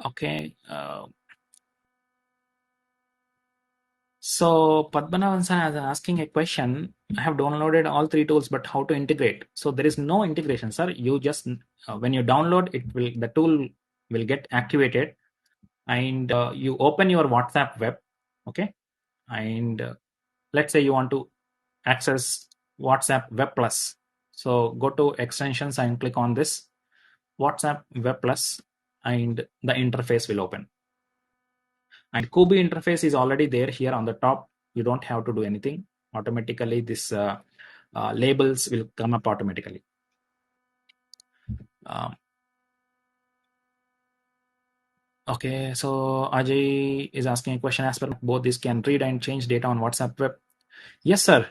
Okay. So Padmanavan sir is asking a question. I have downloaded all three tools, but how to integrate? So there is no integration, sir. You just when you download it, will the tool will get activated, and you open your WhatsApp web, okay, and let's say you want to access WhatsApp Web Plus. So go to extensions and click on this WhatsApp Web Plus, and the interface will open. And Kubi interface is already there here on the top. You don't have to do anything. Automatically, this labels will come up automatically. Okay, so Ajay is asking a question. As per both these can read and change data on WhatsApp web. Yes, sir.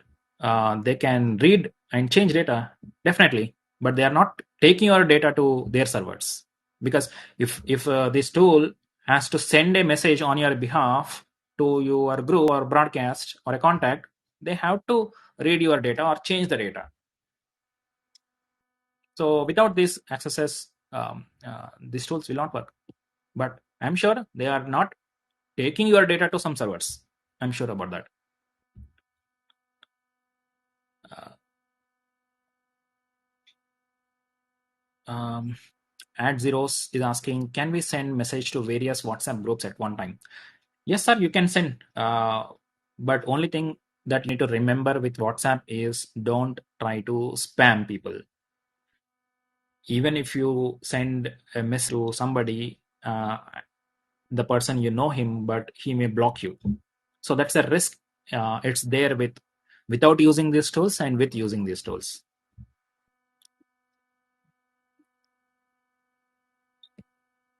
They can read and change data, definitely, but they are not taking your data to their servers. Because if this tool has to send a message on your behalf to your group or broadcast or a contact, they have to read your data or change the data. So without these accesses, these tools will not work. But I'm sure they are not taking your data to some servers. I'm sure about that. Add zeros is asking, can we send message to various WhatsApp groups at one time? Yes, sir, you can send. But only thing that you need to remember with WhatsApp is don't try to spam people. Even if you send a message to somebody, the person you know him, but he may block you. So that's a risk. It's there without using these tools and with using these tools.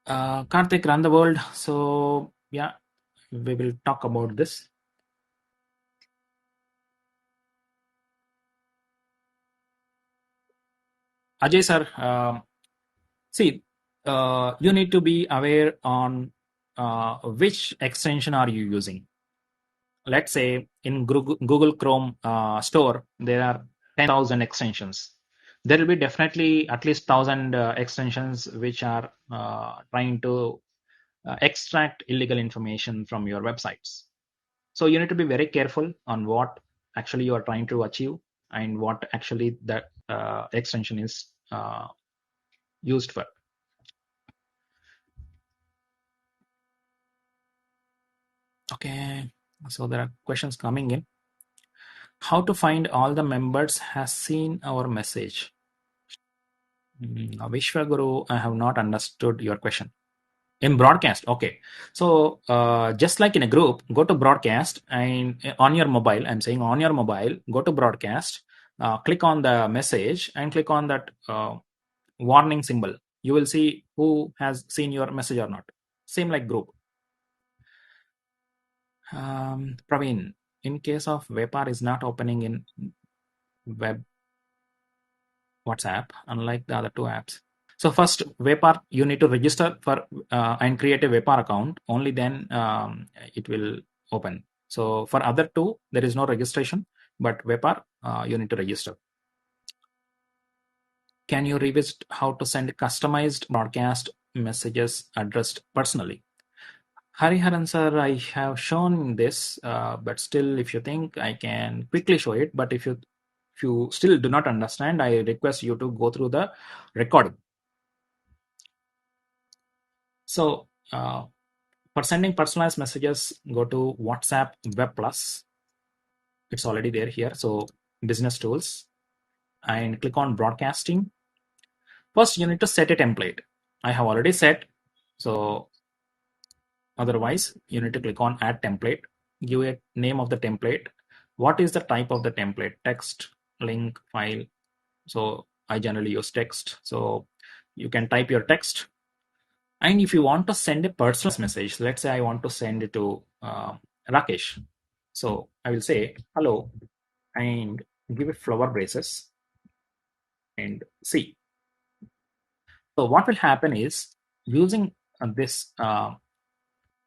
Karthik, run the world. So yeah, we will talk about this. Ajay sir, see, you need to be aware on which extension are you using. Let's say in Google Chrome store, there are 10,000 extensions. There will be definitely at least 1,000 extensions which are trying to extract illegal information from your websites. So you need to be very careful on what actually you are trying to achieve and what actually that extension is used for. Okay, so there are questions coming in. How to find all the members has seen our message? Vishwaguru, I have not understood your question. In broadcast, okay. So just like in a group, go to broadcast and on your mobile, I'm saying on your mobile, go to broadcast, click on the message and click on that warning symbol. You will see who has seen your message or not. Same like group. Praveen, in case of Vapor is not opening in web WhatsApp, unlike the other two apps. So first, Vapor, you need to register for and create a Vapor account. Only then it will open. So for other two, there is no registration, but Vapor, you need to register. Can you revisit how to send customized broadcast messages addressed personally? Hariharan sir, I have shown this, but still, if you think I can quickly show it, but if you still do not understand, I request you to go through the recording. So for sending personalized messages, go to WhatsApp Web Plus. It's already there here. So business tools and click on broadcasting. First, you need to set a template. I have already set. So otherwise, you need to click on add template. Give a name of the template. What is the type of the template? Text, link, file. So I generally use text. So you can type your text. And if you want to send a personal message, let's say I want to send it to Rakesh. So I will say hello and give it flower braces and see. So what will happen is using this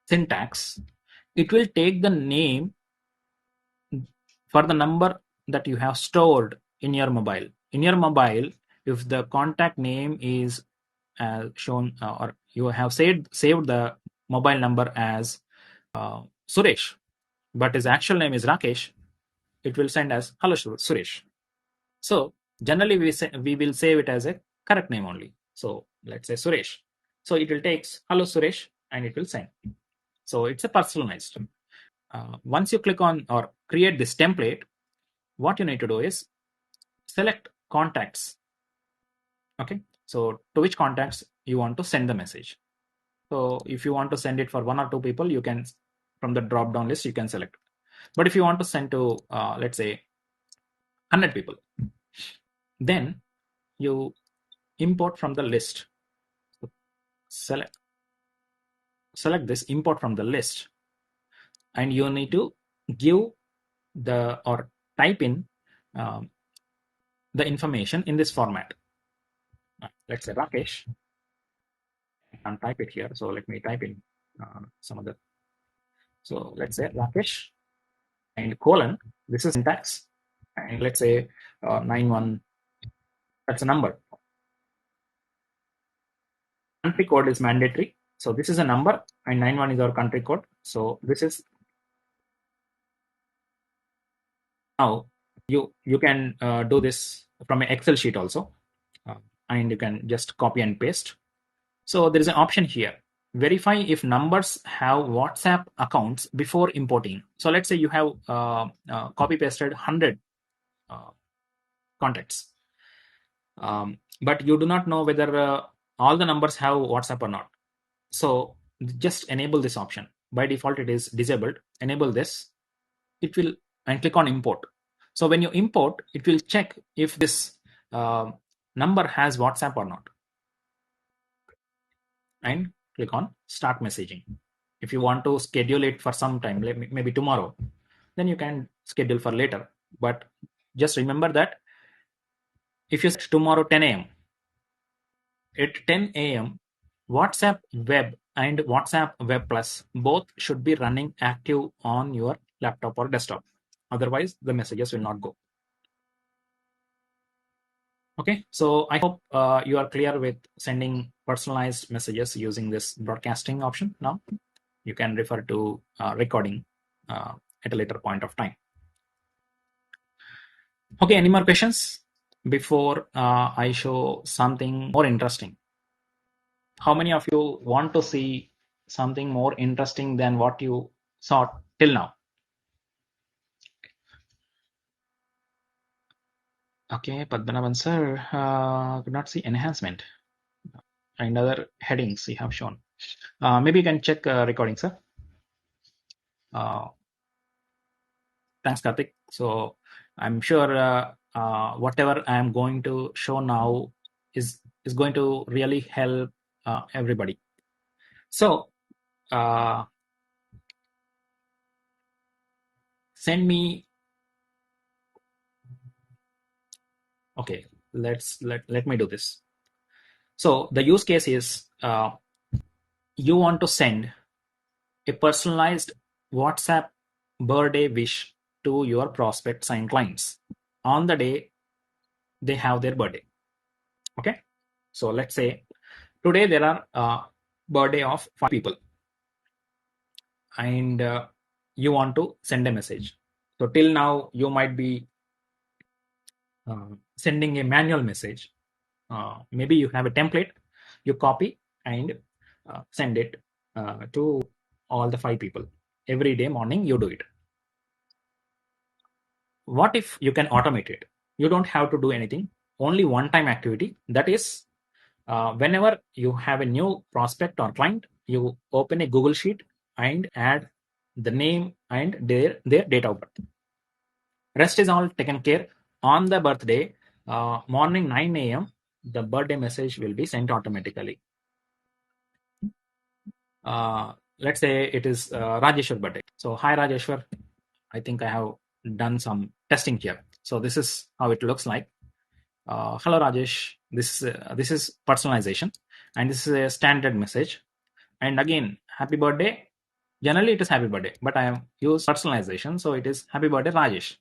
syntax, it will take the name for the number that you have stored in your mobile. In your mobile, if the contact name is shown or you have saved the mobile number as Suresh, but his actual name is Rakesh, it will send as hello Suresh. So generally we will save it as a correct name only. So let's say Suresh. So it will take hello Suresh and it will send. So it's a personalized. Once you click on or create this template, what you need to do is select contacts. Okay. So to which contacts you want to send the message. So if you want to send it for one or two people, you can from the drop down list you can select. But if you want to send to let's say 100 people, then you import from the list. So select this import from the list, and you need to give the or type in um, the information in this format. Let's say Rakesh, and type it here. So let me type in some other. So let's say Rakesh and colon. This is syntax, and let's say 91. That's a number. Country code is mandatory. So this is a number, and 91 is our country code. So this is now you can do this from an Excel sheet also, and you can just copy and paste. So there is an option here. Verify if numbers have WhatsApp accounts before importing. So let's say you have copy pasted 100 contacts, but you do not know whether all the numbers have WhatsApp or not. So just enable this option. By default, it is disabled. Enable this. It will and click on import. So when you import, it will check if this number has WhatsApp or not, and click on start messaging. If you want to schedule it for some time, maybe tomorrow, then you can schedule for later. But just remember that if you set tomorrow 10 a.m. at 10 a.m. WhatsApp Web and WhatsApp Web Plus both should be running active on your laptop or desktop. Otherwise, the messages will not go. Okay, so I hope you are clear with sending personalized messages using this broadcasting option. Now you can refer to recording at a later point of time. Okay, any more questions before I show something more interesting? How many of you want to see something more interesting than what you saw till now? Okay, Padmanaban sir, could not see enhancement and other headings you have shown. Maybe you can check recording, sir. Uh, Thanks, Karthik. So I'm sure whatever I am going to show now is going to really help everybody. So uh, send me. Okay, let me do this. So the use case is you want to send a personalized WhatsApp birthday wish to your prospects and clients on the day they have their birthday. Okay, so let's say today there are birthday of 5 people, and you want to send a message. So till now you might be sending a manual message. Maybe you have a template, you copy and send it to all the 5 people. Every day morning you do it. What if you can automate it? You don't have to do anything, only one time activity. That is, whenever you have a new prospect or client, you open a Google Sheet and add the name and their date of birth. Rest is all taken care. On the birthday, morning 9 a.m., the birthday message will be sent automatically. Let's say it is Rajeshwar birthday. So, hi Rajeshwar, I think I have done some testing here. So this is how it looks like. Hello Rajesh, this is personalization, and this is a standard message. And again, happy birthday. Generally, it is happy birthday, but I have used personalization, so it is happy birthday Rajesh.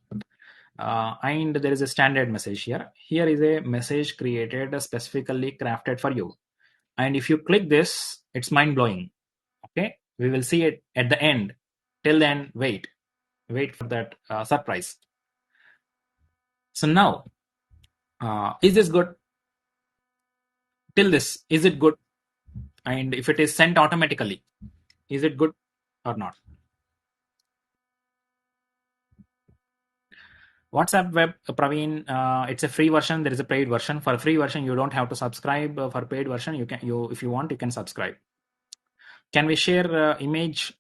And there is a standard message here. Here is a message created specifically crafted for you. And if you click this, it's mind blowing. Okay, we will see it at the end. Till then, wait for that surprise. So now, is this good? Till this, is it good? And if it is sent automatically, is it good or not? WhatsApp web, Praveen, it's a free version. There is a paid version. For a free version, you don't have to subscribe. For paid version, you if you want, you can subscribe. Can we share image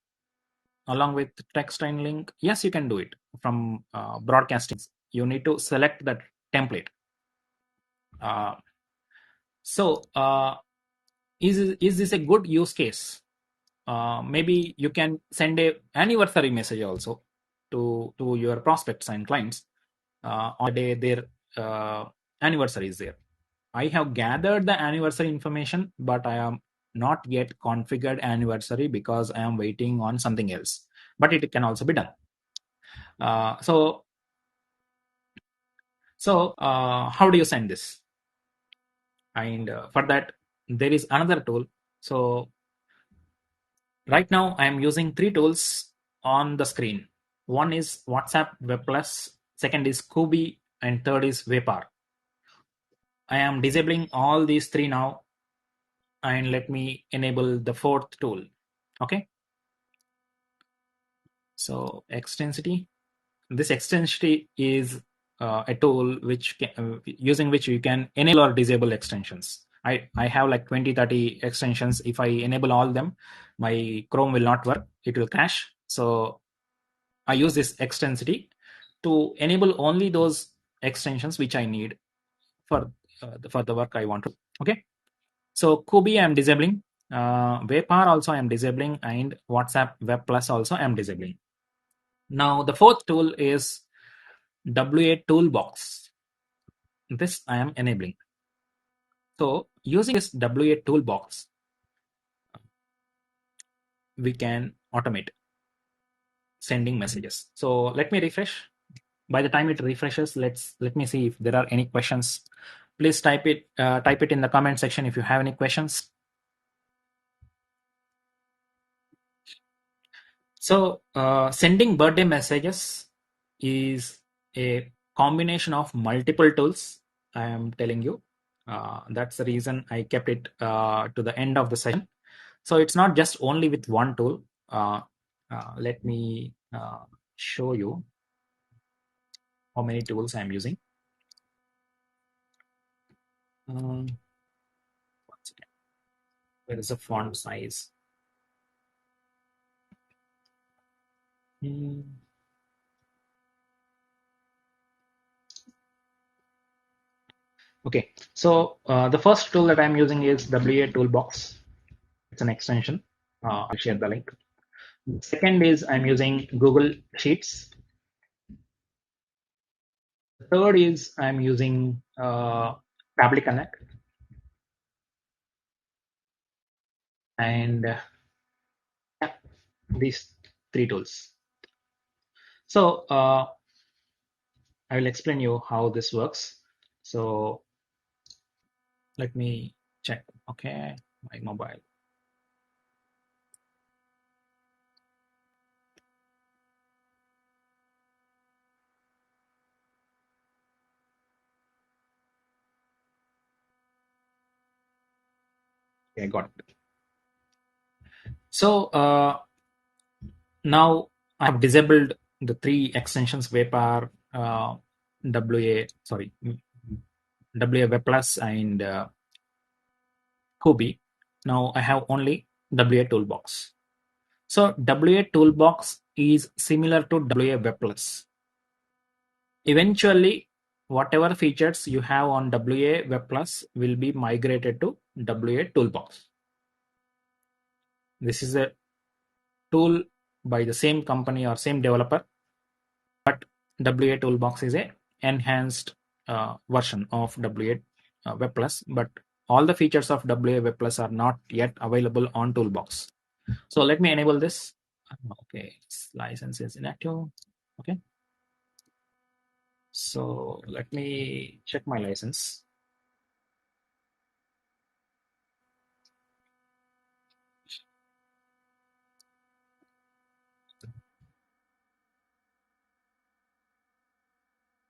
along with text and link? Yes, you can do it from broadcasting. You need to select that template. Uh, so, is this a good use case? Maybe you can send a anniversary message also to your prospects and clients on the day their anniversary is there. I have gathered the anniversary information, but I am not yet configured anniversary because I am waiting on something else. But it can also be done. Uh, so how do you send this? And for that, there is another tool. So right now, I am using 3 tools on the screen. One is WhatsApp Web Plus, second is Kubi, and third is Vapor. I am disabling all these 3 now, and let me enable the 4th tool. Okay. So extensity. This extensity is a tool which using which you can enable or disable extensions. I have like 20-30 extensions. If I enable all them, my Chrome will not work. It will crash. So I use this extensity to enable only those extensions which I need for the work I want to. Okay. So Kubi I am disabling. Vapor also I am disabling, and WhatsApp Web Plus also I am disabling. Now the 4th tool is WA Toolbox. This I am enabling. So using this WA Toolbox, we can automate sending messages. So let me refresh. By the time it refreshes, let me see if there are any questions. Please type it in the comment section if you have any questions. So sending birthday messages is a combination of multiple tools. I am telling you. That's the reason I kept it to the end of the session. So it's not just only with one tool. Let me show you how many tools I'm using. One second. Where is the font size? Hmm. Okay, so the first tool that I'm using is WA Toolbox. It's an extension. I'll share the link. Second is I'm using Google Sheets. Third is I'm using Tably Connect, and yeah, these three tools. So I will explain you how this works. So let me check. Okay, my mobile. Okay, got it. So now I have disabled the three extensions WebPower, WA, sorry, WA Web Plus and Kobe. Now I have only WA Toolbox. So WA Toolbox is similar to WA Web Plus. Eventually, whatever features you have on WA Web Plus will be migrated to WA Toolbox. This is a tool by the same company or same developer, but WA Toolbox is a enhanced version of WA Web Plus, but all the features of WA Web Plus are not yet available on Toolbox. So let me enable this. Okay, license is inactive. Okay, so let me check my license.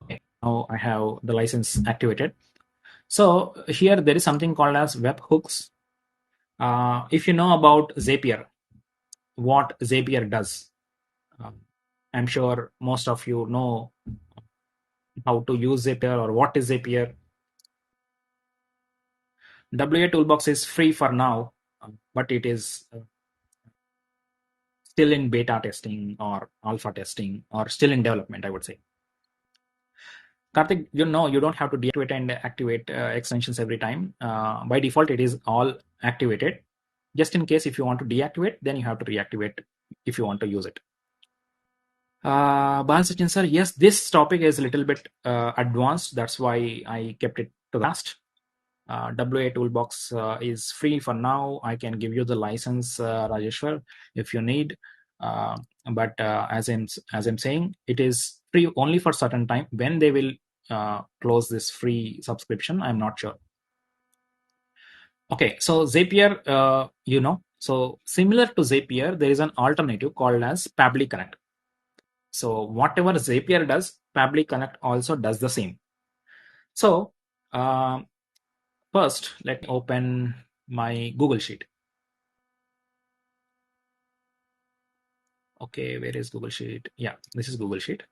Okay, now I have the license activated. So here there is something called as webhooks. If you know about Zapier, what Zapier does, um, I'm sure most of you know how to use Zapier or what is Zapier. WA Toolbox is free for now, but it is still in beta testing or alpha testing or still in development, I would say. Karthik, you know, you don't have to deactivate and activate extensions every time. By default, it is all activated. Just in case if you want to deactivate, then you have to reactivate if you want to use it. Bal Sachin sir, yes, this topic is a little bit advanced. That's why I kept it to the last. WA Toolbox is free for now. I can give you the license, Rajeshwar, if you need. But as I'm saying, it is free only for certain time. When they will close this free subscription, I'm not sure. Okay, so Zapier, so similar to Zapier, there is an alternative called as Pabbly Connect. So whatever Zapier does, Pabbly Connect also does the same. So first, let me open my Google Sheet. Okay, where is Google Sheet? Yeah, this is Google Sheet.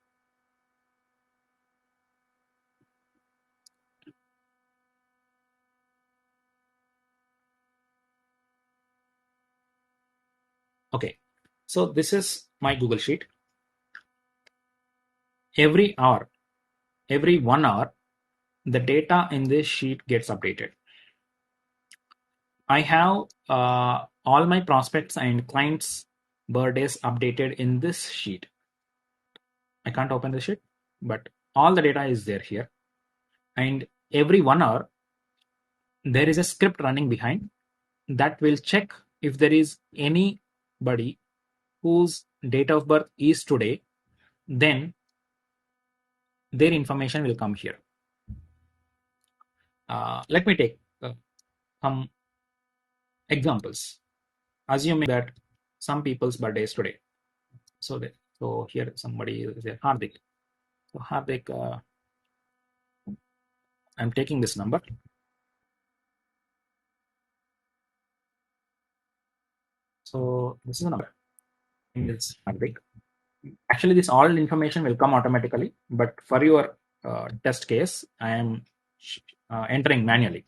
Okay, so this is my Google Sheet. Every hour, every 1 hour, the data in this sheet gets updated. I have all my prospects and clients' birthdays updated in this sheet. I can't open the sheet, but all the data is there here. And every 1 hour, there is a script running behind that will check if there is anybody whose date of birth is today, then their information will come here. Let me take some examples. Assuming that some people's birthday is today. So here somebody is there, Hardik. So Hardik, I'm taking this number. So this is a number. It's Hardik. Actually, this all information will come automatically, but for your test case, I am entering manually.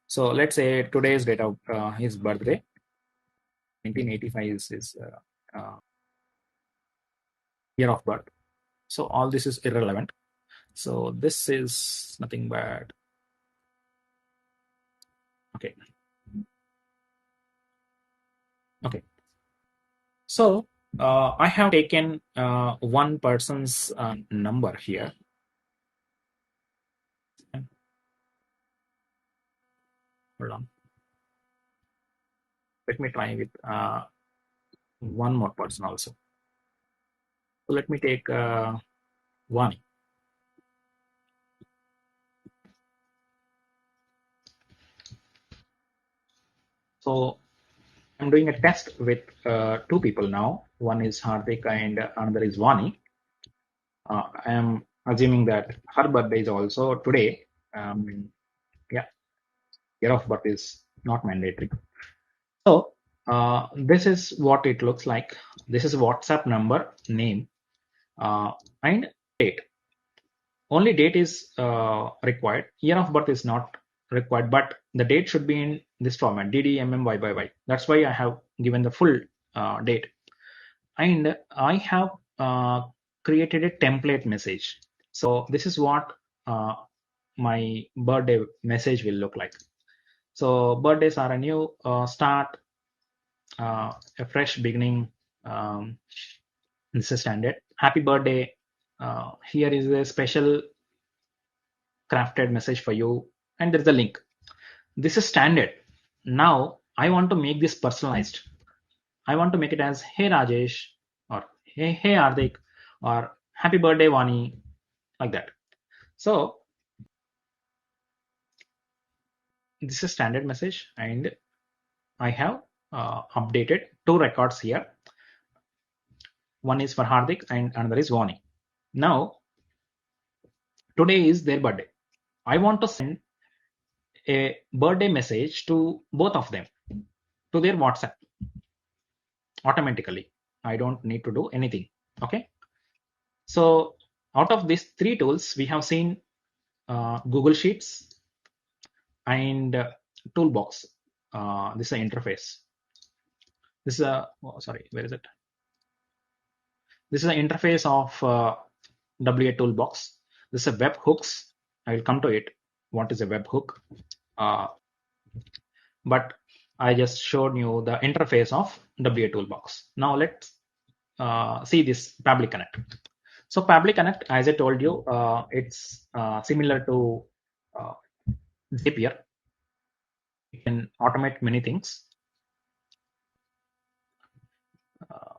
So let's say today's date of his birthday, 1985 is his year of birth. So all this is irrelevant. So this is nothing but okay. Okay. So I have taken one person's number here. Hold on. Let me try with one more person also. So let me take one. So I'm doing a test with two people now. One is Hardik and another is Vani. I am assuming that her birthday is also today. Yeah, year of birth is not mandatory. So this is what it looks like. This is WhatsApp number, name, and date. Only date is required. Year of birth is not required, but the date should be in this format: DDMMYYY. That's why I have given the full date. And I have created a template message. So this is what my birthday message will look like. So birthdays are a new start, a fresh beginning. This is standard. Happy birthday. Here is a special crafted message for you, and there's a link. This is standard. Now I want to make this personalized. I want to make it as hey Rajesh, or hey Hardik, or happy birthday Vani, like that. So this is standard message, and I have updated two records here. One is for Hardik and another is Vani. Now today is their birthday. I want to send a birthday message to both of them to their WhatsApp automatically. I don't need to do anything. Okay. So out of these three tools, we have seen Google Sheets and Toolbox. This is an interface. This is a sorry, where is it? This is an interface of WA Toolbox. This is a webhooks. I will come to it. What is a webhook? But I just showed you the interface of WA Toolbox. Now let's see this Pabbly Connect. So Pabbly Connect, as I told you, it's similar to Zapier. You can automate many things.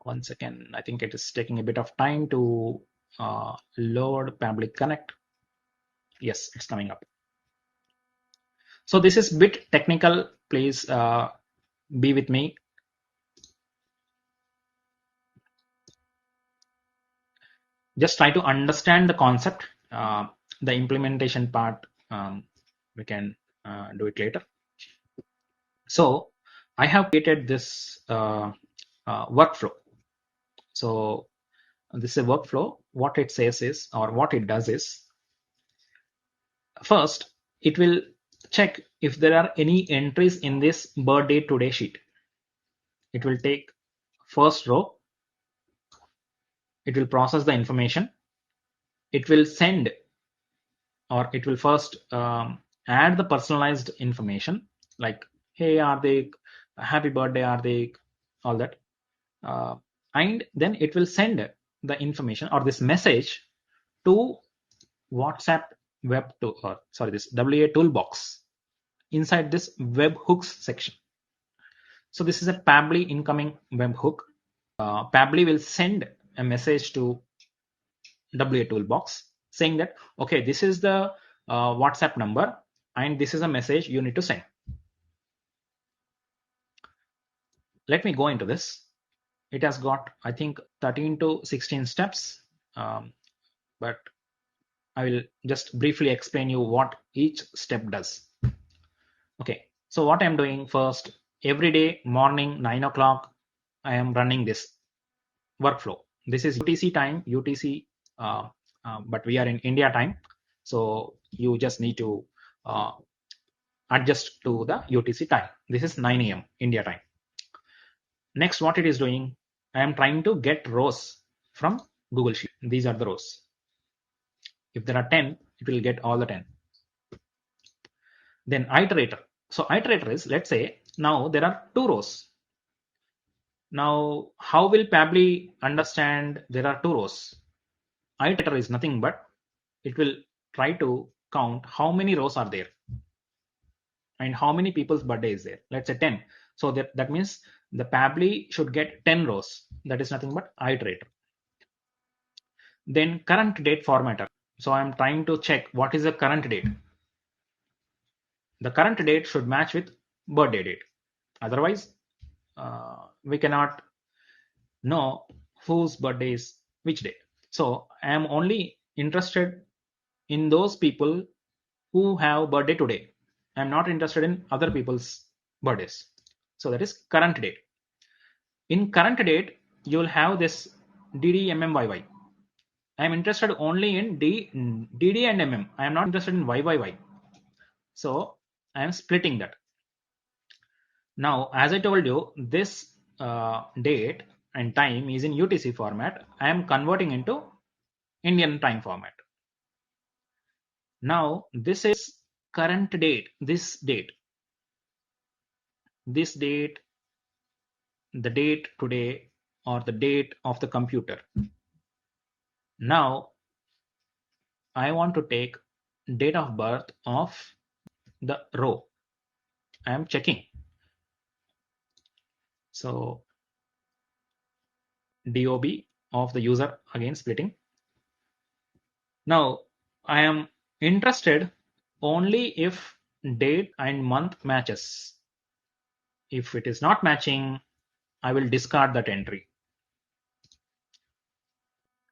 One second, I think it is taking a bit of time to load Pabbly Connect. Yes, it's coming up. So this is bit technical. Please be with me. Just try to understand the concept. The implementation part, we can do it later. So I have created this workflow. So this is a workflow. What it says is, or what it does is, first it will check if there are any entries in this birthday today sheet. It will take first row. It will process the information. It will send, or it will first add the personalized information like, hey Hardik, happy birthday Hardik, all that. And then it will send the information or this message to WhatsApp web to, sorry, this WA Toolbox inside this webhooks section. So this is a Pabbly incoming webhook. Pabbly will send a message to WA Toolbox saying that, okay, this is the WhatsApp number and this is a message you need to send. Let me go into this. It has got, I think, 13 to 16 steps, but I will just briefly explain you what each step does. Okay, so what I'm doing first, every day morning 9 o'clock, I am running this workflow. This is UTC time, UTC, but we are in India time. So you just need to adjust to the UTC time. This is 9 a.m. India time. Next, what it is doing, I am trying to get rows from Google Sheet. These are the rows. If there are 10, it will get all the 10. Then iterator. So iterator is, let's say now there are 2 rows. Now how will Pabbly understand there are 2 rows? Iterator is nothing but it will try to count how many rows are there and how many people's birthday is there. Let's say 10. So that means the Pabbly should get 10 rows. That is nothing but iterator. Then current date formatter. So I'm trying to check what is the current date. The current date should match with birthday date. Otherwise, we cannot know whose birthday is which day. So I am only interested in those people who have birthday today. I am not interested in other people's birthdays. So that is current date. In current date, you will have this DDMMYY. I am interested only in DD and MM. I am not interested in YYY. So I am splitting that. Now, as I told you, this date and time is in UTC format. I am converting into Indian time format. Now, this is current date, this date, the date today, or the date of the computer. Now, I want to take date of birth of the row. I am checking. So DOB of the user, again splitting. Now I am interested only if date and month matches. If it is not matching, I will discard that entry.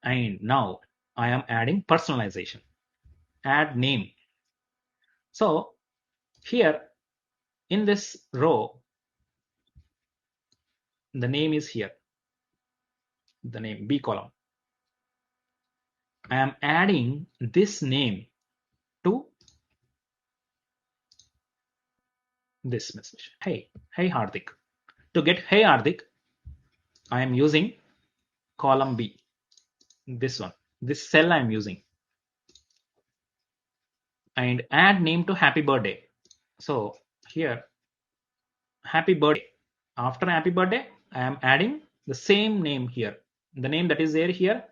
And now I am adding personalization. Add name. So here in this row, the name is here. The name B column. I am adding this name to this message. Hey Hardik. To get hey Hardik, I am using column B. This one, this cell I am using. And add name to happy birthday. So here, happy birthday. After happy birthday, I am adding the same name here. The name that is there here,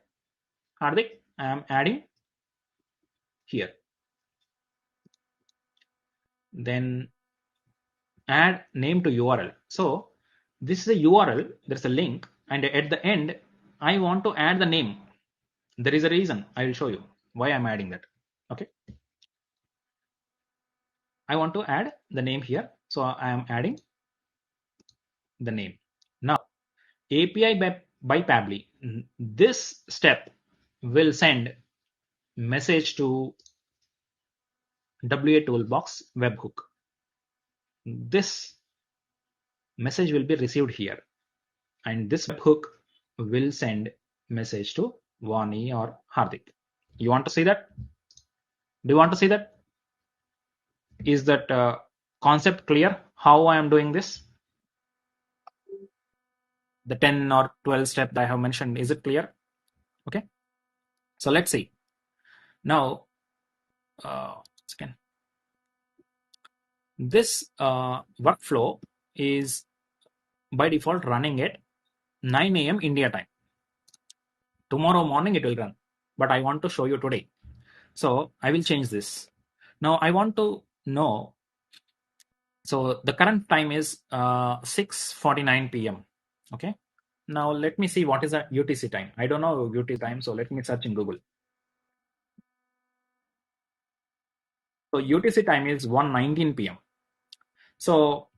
Hardik, I am adding here. Then add name to URL. So this is a URL, there's a link, and at the end, I want to add the name. There is a reason. I will show you why I'm adding that. Okay. I want to add the name here. So I am adding the name. Now, API by Pabbly, this step will send message to WA Toolbox webhook. This message will be received here, and this webhook will send message to Vani or Hardik. You want to see that? Do you want to see that? Is that concept clear? How I am doing this? The 10 or 12 step that I have mentioned, is it clear? Okay. So let's see. Now, second. This workflow is by default running at 9 a.m. India time. Tomorrow morning it will run, but I want to show you today. So I will change this. Now I want to know. So the current time is 6:49 p.m. Okay. Now let me see what is the UTC time. I don't know UTC time, so let me search in Google. So UTC time is 1:19 p.m. So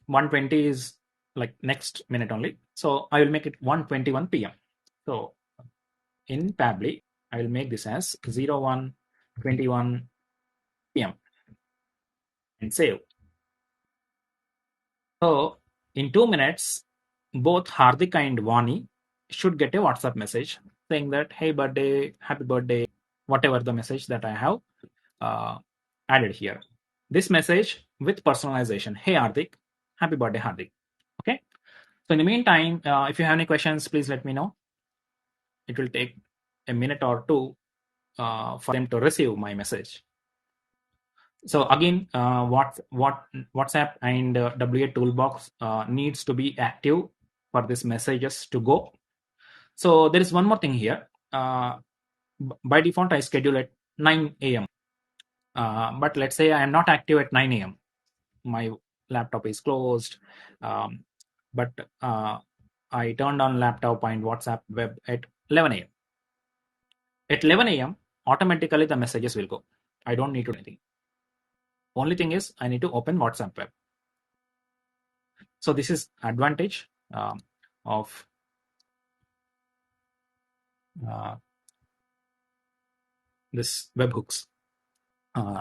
1:20 is like next minute only. So I will make it 1:21 p.m. So in Pabbly, I will make this as 01:21 p.m. and save. So in 2 minutes, both Hardik and Vani should get a WhatsApp message saying that, hey, birthday, happy birthday, whatever the message that I have added here. this message with personalization. Hey Hardik, happy birthday Hardik. Okay. So in the meantime, if you have any questions, please let me know. It will take a minute or two for them to receive my message. So again, what WhatsApp and WA toolbox needs to be active for these messages to go. So there is one more thing here. By default, I schedule at 9 a.m. But let's say I am not active at 9 a.m. My laptop is closed, but I turned on laptop and WhatsApp web at 11 a.m. At 11 a.m., automatically the messages will go. I don't need to do anything. Only thing is I need to open WhatsApp web. So this is advantage of this webhooks.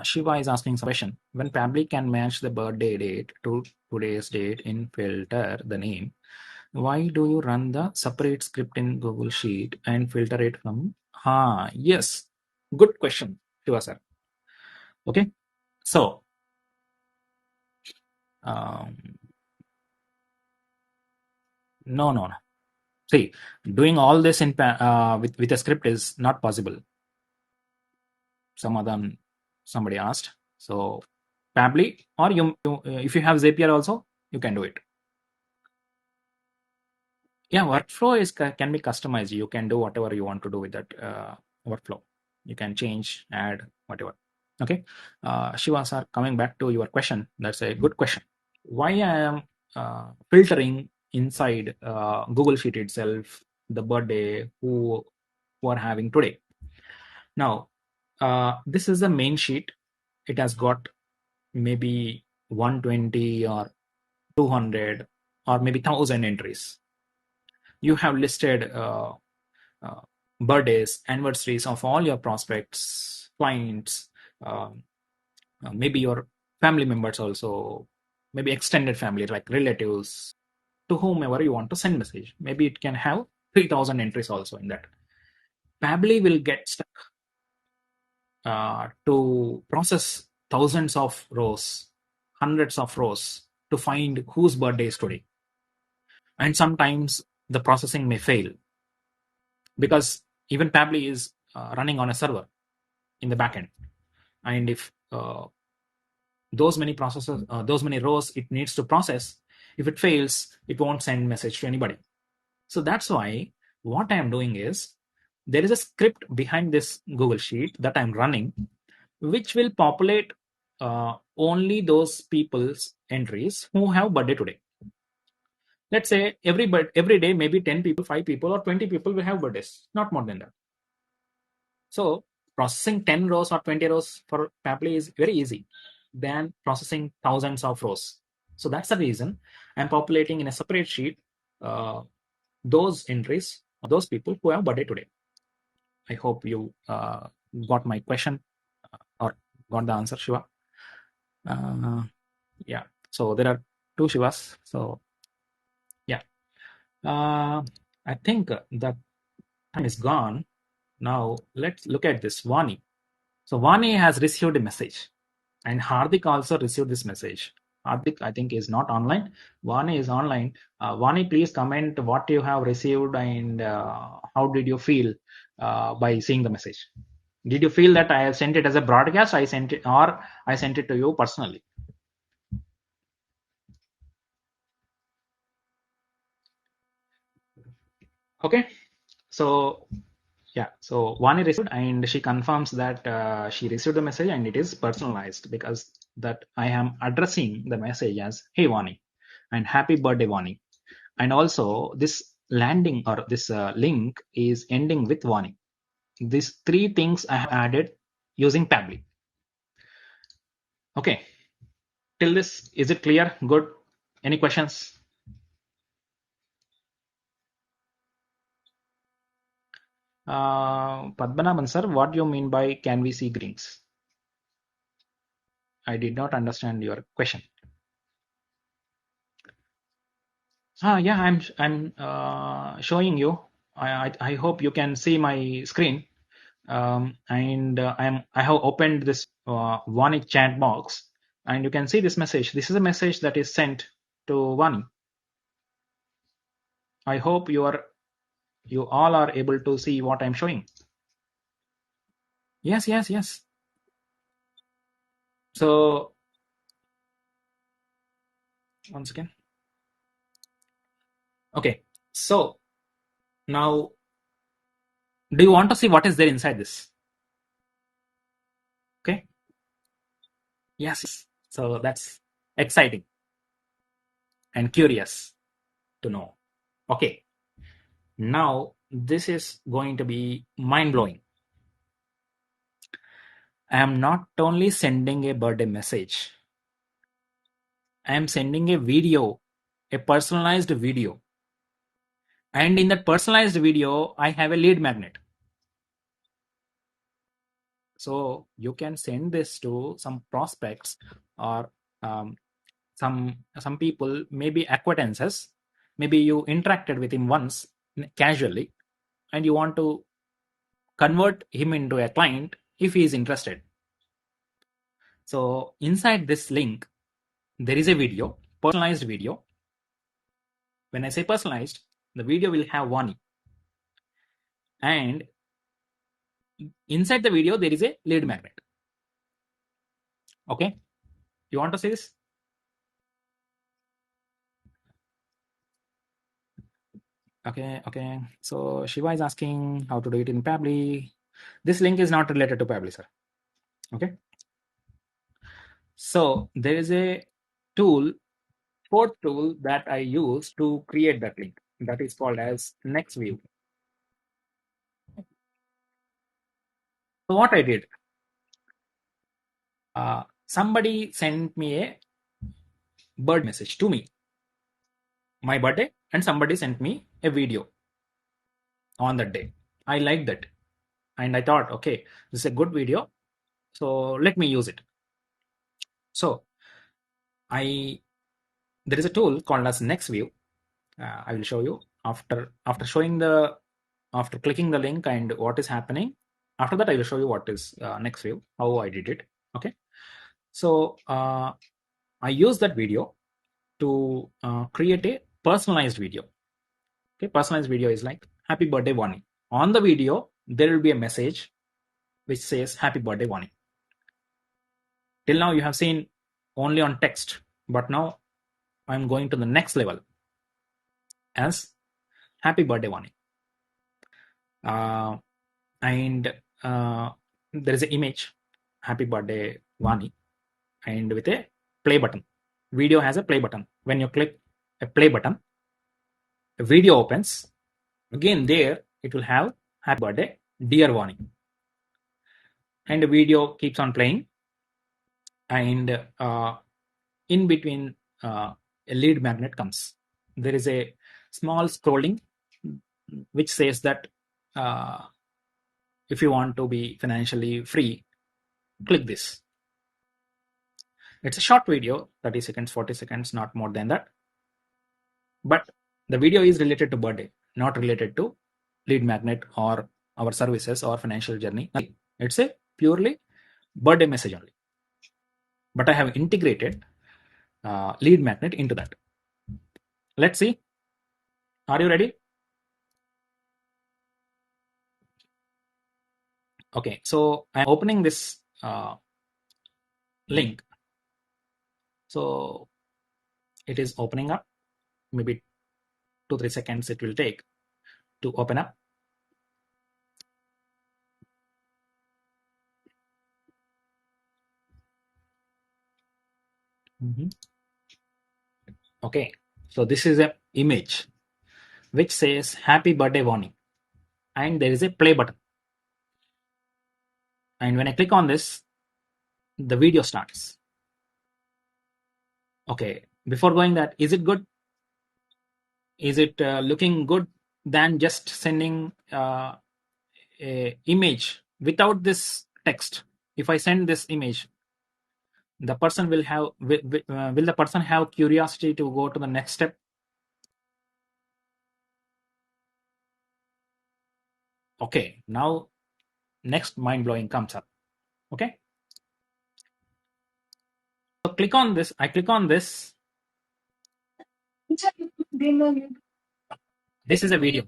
Shiva is asking some question. When Pabbly can match the birthday date to today's date in filter the name, why do you run the separate script in Google Sheet and filter it from? Yes, good question, Shiva sir. Okay, so no. See, doing all this in with a script is not possible. Somebody asked. So Pabbly, or you if you have Zapier also, you can do it. Yeah, workflow is can be customized. You can do whatever you want to do with that workflow. You can change, add, whatever. Okay. Shiva sir, coming back to your question, that's a good question. Why I am filtering inside Google Sheet itself the birthday who are having today. Now, this is the main sheet. It has got maybe 120 or 200 or maybe 1,000 entries. You have listed birthdays, anniversaries of all your prospects, clients, maybe your family members also, maybe extended family like relatives, to whomever you want to send message. Maybe it can have 3,000 entries also in that. Pabbly will get stuck to process thousands of rows, hundreds of rows to find whose birthday is today. And sometimes the processing may fail because even Pabbly is running on a server in the backend. And if those many processes, those many rows it needs to process, if it fails, it won't send message to anybody. So that's why what I am doing is there is a script behind this Google Sheet that I'm running, which will populate only those people's entries who have birthday today. Let's say every day, maybe 10 people, 5 people, or 20 people will have birthdays, not more than that. So processing 10 rows or 20 rows for Pabbly is very easy than processing thousands of rows. So that's the reason I'm populating in a separate sheet those entries, those people who have birthday today. I hope you got my question or got the answer, Shiva. Yeah. So there are two Shivas. So yeah. I think that time is gone. Now let's look at this Vani. So Vani has received a message, and Hardik also received this message. Hardik, I think, is not online. Vani is online. Vani, please comment what you have received and how did you feel by seeing the message. Did you feel that I have sent it as a broadcast? I sent it, or I sent it to you personally. Okay. So yeah, so Vani received, and she confirms that she received the message and it is personalized because that I am addressing the message as "Hey Vani" and "Happy birthday Vani," and also this landing or this link is ending with Vani. These three things I have added using Pabbly. Okay, till this is it clear? Good. Any questions? Padmanabhan sir, what do you mean by can we see greetings? I did not understand your question. Yeah, I'm showing you. I hope you can see my screen. And I have opened this Vani chat box. And you can see this message. This is a message that is sent to Vani. I hope you all are able to see what I'm showing. Yes, yes, yes. So once again. Okay. So now, do you want to see what is there inside this? Okay. Yes. So that's exciting and curious to know. Okay. Now this is going to be mind blowing. I am not only sending a birthday message, I am sending a video, a personalized video. And in that personalized video, I have a lead magnet. So you can send this to some prospects or um, some people, maybe acquaintances. Maybe you interacted with him once casually, and you want to convert him into a client if he is interested. So inside this link, there is a video, personalized video. When I say personalized, the video will have Vani, and inside the video there is a lead magnet. Okay, you want to see this? Okay. So Shiva is asking how to do it in Pabbly. This link is not related to Pabbly, sir. Okay. So there is a tool, fourth tool that I use to create that link. That is called as NextView. So what I did, somebody sent me a bird message to me, my birthday, and somebody sent me a video on that day. I liked that, and I thought, okay, this is a good video, so let me use it. So there is a tool called as NextView. I will show you after clicking the link and what is happening. After that, I will show you what is NextView, how I did it. Okay, so I use that video to create a personalized video. Okay, personalized video is like happy birthday Vani. On the video, there will be a message which says happy birthday Vani. Till now, you have seen only on text, but now I'm going to the next level as happy birthday Vani. And there is an image, happy birthday Vani, and with a play button. Video has a play button. When you click a play button, a video opens. Again, there it will have happy birthday, dear Vani. And the video keeps on playing. And in between, a lead magnet comes. There is a small scrolling which says that if you want to be financially free, click this. It's a short video, 30 seconds, 40 seconds, not more than that. But the video is related to birthday, not related to lead magnet or our services or financial journey. It's a purely birthday message only. But I have integrated lead magnet into that. Let's see. Are you ready? Okay, so I'm opening this link. So it is opening up. Maybe 2-3 seconds it will take to open up. Okay, so this is an image which says happy birthday Vani, and there is a play button. And when I click on this, the video starts. Okay, before going that, is it good? Is it looking good than just sending a image without this text? If I send this image, the person will the person have curiosity to go to the next step? Okay, now next mind blowing comes up. Okay, so click on this. I click on this. This is a video.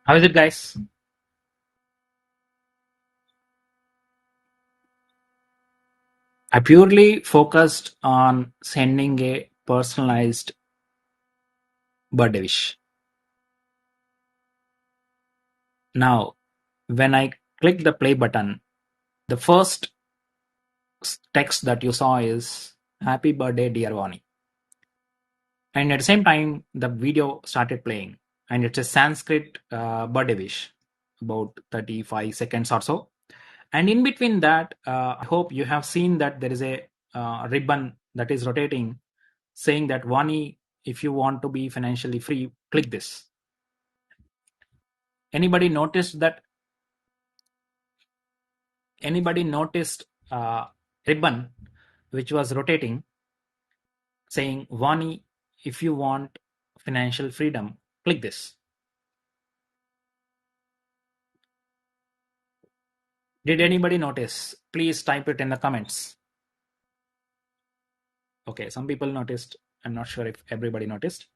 How is it, guys? I purely focused on sending a personalized birthday wish. Now, when I click the play button, the first text that you saw is "Happy birthday, dear Vani." And at the same time, the video started playing, and it's a Sanskrit birthday wish, about 35 seconds or so. And in between that, I hope you have seen that there is a ribbon that is rotating saying that Vani, if you want to be financially free, click this. Anybody noticed that? Anybody noticed ribbon which was rotating saying, Vani, if you want financial freedom, click this. Did anybody notice? Please type it in the comments. Okay, some people noticed. I'm not sure if everybody noticed.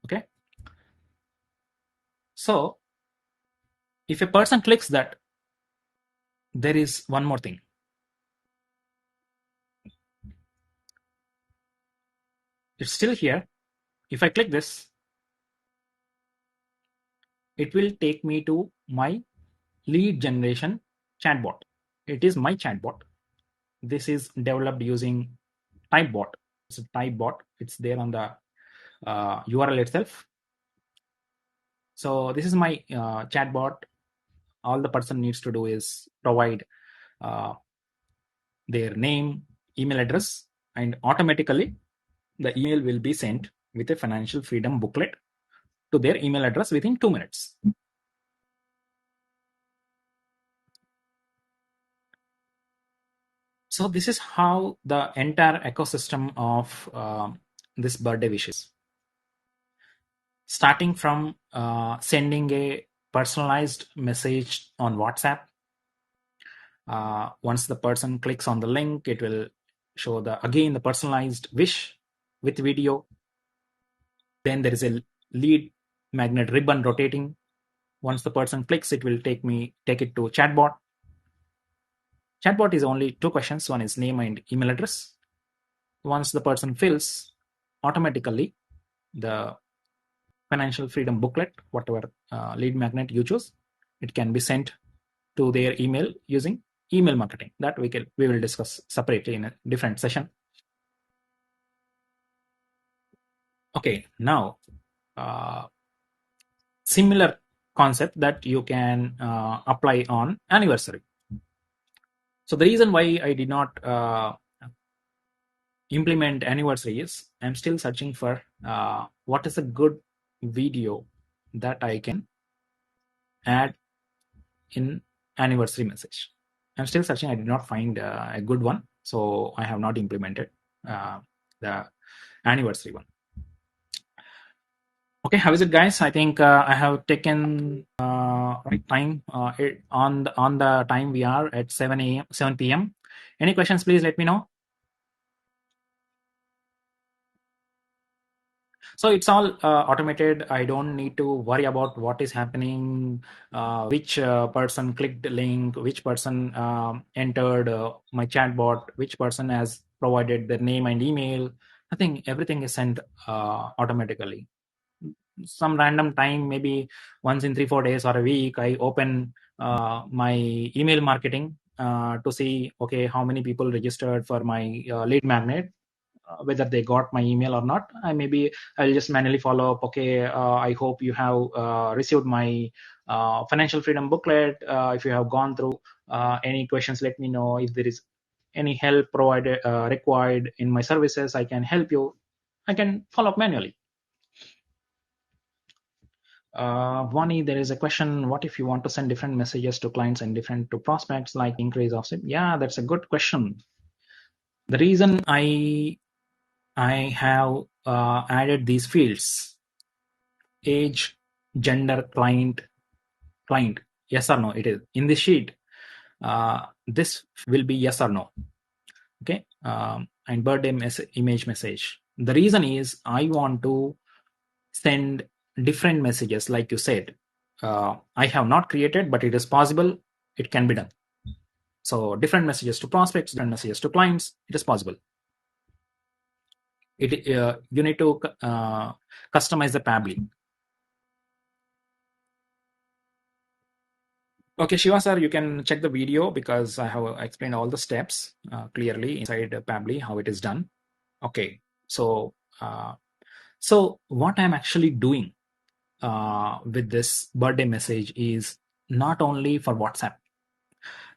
Okay. So if a person clicks that, there is one more thing. It's still here. If I click this, it will take me to my lead generation chatbot. It is my chatbot. This is developed using Typebot. It's a Typebot. It's there on the URL itself. So this is my chatbot. All the person needs to do is provide their name, email address, and automatically the email will be sent with a financial freedom booklet to their email address within 2 minutes. So this is how the entire ecosystem of this birthday wishes. Starting from sending a personalized message on WhatsApp. Once the person clicks on the link, it will show the personalized wish with video. Then there is a lead magnet ribbon rotating. Once the person clicks, it will take it to chatbot. Chatbot is only 2 questions. One is name and email address. Once the person fills, automatically the financial freedom booklet, whatever lead magnet you choose, it can be sent to their email using email marketing. That we will discuss separately in a different session. Okay, now similar concept that you can apply on anniversary. So the reason why I did not implement anniversary is I'm still searching for what is a good video that I can add in anniversary message. I'm still searching. I did not find a good one, so I have not implemented the anniversary one. Okay, how is it, guys? I think I have taken right time on the time. We are at 7 p.m. Any questions? Please let me know. So it's all automated. I don't need to worry about what is happening, which person clicked the link, which person entered my chatbot, which person has provided their name and email. I think everything is sent automatically. some random time, maybe once in 3-4 days or a week, I open my email marketing to see, okay, how many people registered for my lead magnet, whether they got my email or not. Maybe I'll just manually follow up, okay, I hope you have received my financial freedom booklet. If you have gone through any questions, let me know. If there is any help provided required in my services, I can help you. I can follow up manually. Vani, there is a question: what if you want to send different messages to clients and different to prospects, like increase offset? Yeah, that's a good question. The reason I have added these fields: age, gender, client, yes or no. It is in this sheet. This will be yes or no. Okay, and birthday image message. The reason is I want to send different messages, like you said. I have not created, but it is possible. It can be done. So different messages to prospects, different messages to clients. It is possible. You need to customize the Pabbly. Okay, Shiva sir, you can check the video because I have explained all the steps clearly inside Pabbly, how it is done. Okay, so what I'm actually doing with this birthday message is not only for WhatsApp.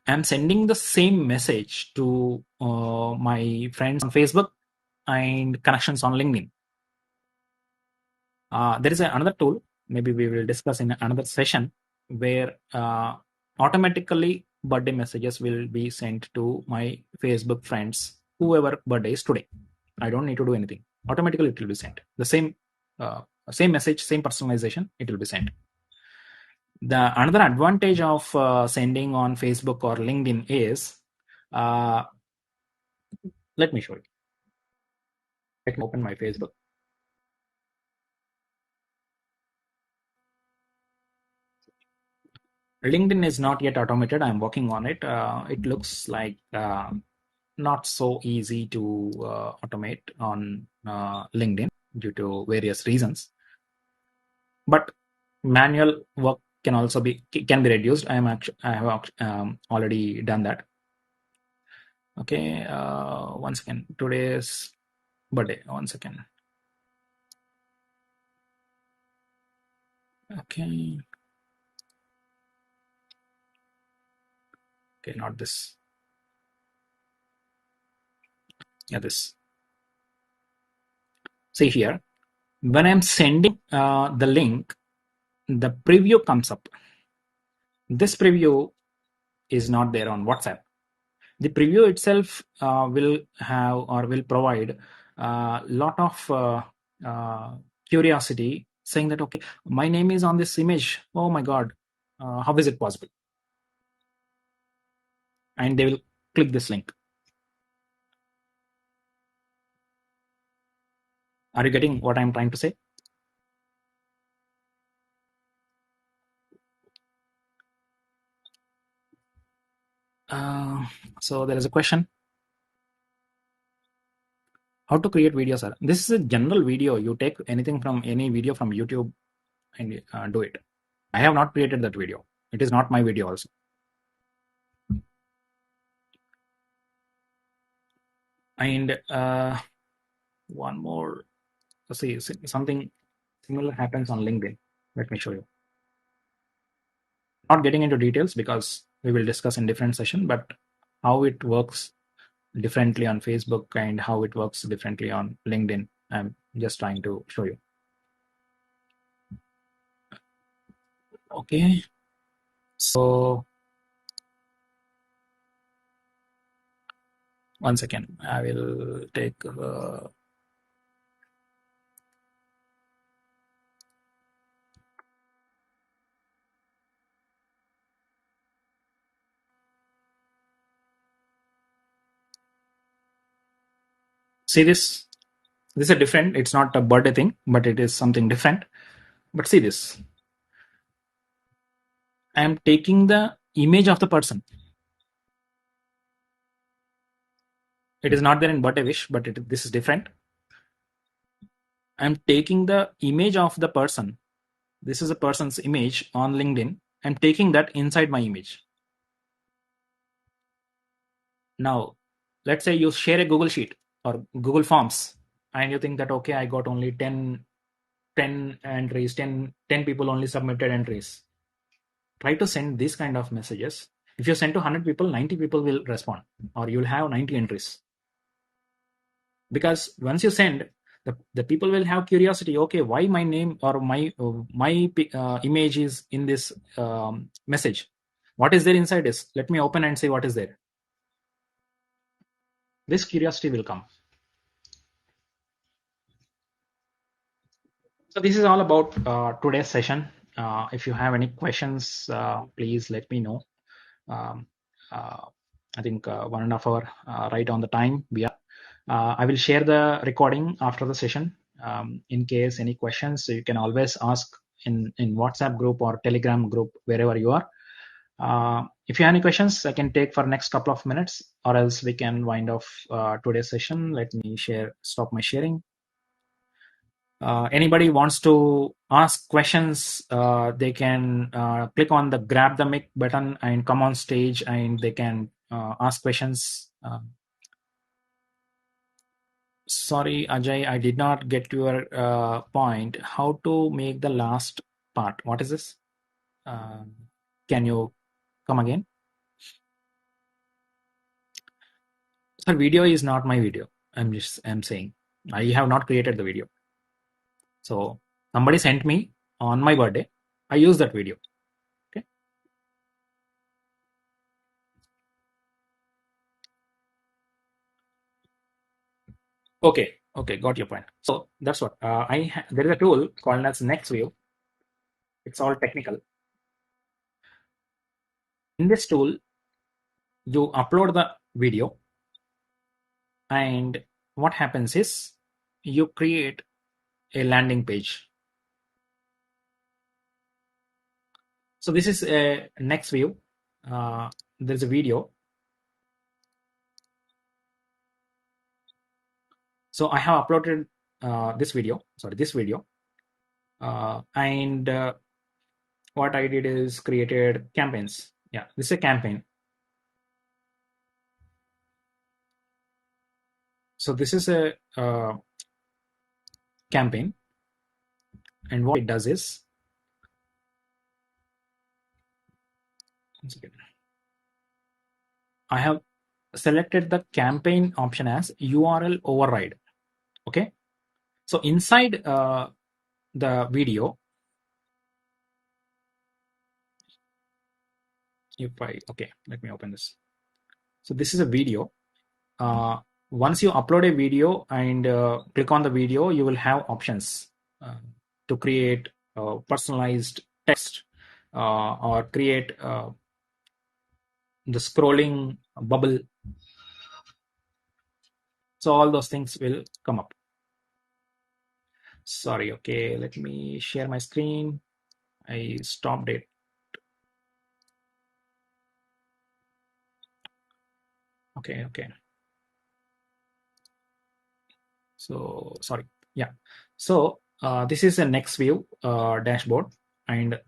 I'm sending the same message to my friends on Facebook and connections on LinkedIn. There is another tool, maybe we will discuss in another session, where automatically birthday messages will be sent to my Facebook friends, whoever birthday is today. I don't need to do anything. Automatically it will be sent. The same message, same personalization, it will be sent. The another advantage of sending on Facebook or LinkedIn is, let me show you. Let me open my Facebook. LinkedIn is not yet automated. I'm working on it. It looks like not so easy to automate on LinkedIn due to various reasons. But manual work can also be reduced. I have already done that. Okay, one second. Today's birthday. One second. Okay. Okay, not this. Yeah, this. See here, when I'm sending the link, the preview comes up. This preview is not there on WhatsApp. The preview itself will have or will provide a lot of curiosity, saying that, okay, my name is on this image. Oh my God, how is it possible? And they will click this link. Are you getting what I'm trying to say? So there is a question: how to create videos, sir? This is a general video. You take anything from any video from YouTube and do it. I have not created that video. It is not my video also. And one more, see, something similar happens on LinkedIn. Let me show you. Not getting into details because we will discuss in different session, but how it works differently on Facebook and how it works differently on LinkedIn, I'm just trying to show you. Okay, so one second, I will take see this. This is a different, it's not a birthday thing, but it is something different. But see this, I am taking the image of the person. It is not there in birthday wish, but this is different. I'm taking the image of the person. This is a person's image on LinkedIn. I'm taking that inside my image. Now, let's say you share a Google Sheet or Google Forms, and you think that, okay, I got only 10 entries, 10 people only submitted entries. Try to send this kind of messages. If you send to 100 people, 90 people will respond, or you'll have 90 entries. Because once you send, the people will have curiosity. Okay, why my name or my image is in this message? What is there inside this? Let me open and see what is there. This curiosity will come. So this is all about today's session. If you have any questions, please let me know. Um, uh, I think 1.5 hours right on the time we are. I will share the recording after the session. In case any questions, so you can always ask in WhatsApp group or Telegram group, wherever you are. If you have any questions, I can take for next couple of minutes, or else we can wind off today's session. Let me stop my sharing. Anybody wants to ask questions, they can click on the grab the mic button and come on stage, and they can ask questions. Sorry, Ajay, I did not get your point. How to make the last part? What is this? Can you come again? Sir, video is not my video. I'm saying I have not created the video. So somebody sent me on my birthday. I use that video. Okay. Okay, got your point. So that's what there is a tool called as NextView. It's all technical. In this tool, you upload the video, and what happens is you create a landing page. So this is a NextView. There's a video. So I have uploaded this video. And what I did is created campaigns. Yeah, this is a campaign. So this is a campaign, and what it does is, I have selected the campaign option as URL override. Okay, so inside the video, let me open this. So this is a video. Once you upload a video and click on the video, you will have options to create personalized text or create the scrolling bubble. So all those things will come up. Sorry, okay, let me share my screen. I stopped it. Okay. So sorry. Yeah. So this is a NextView dashboard, and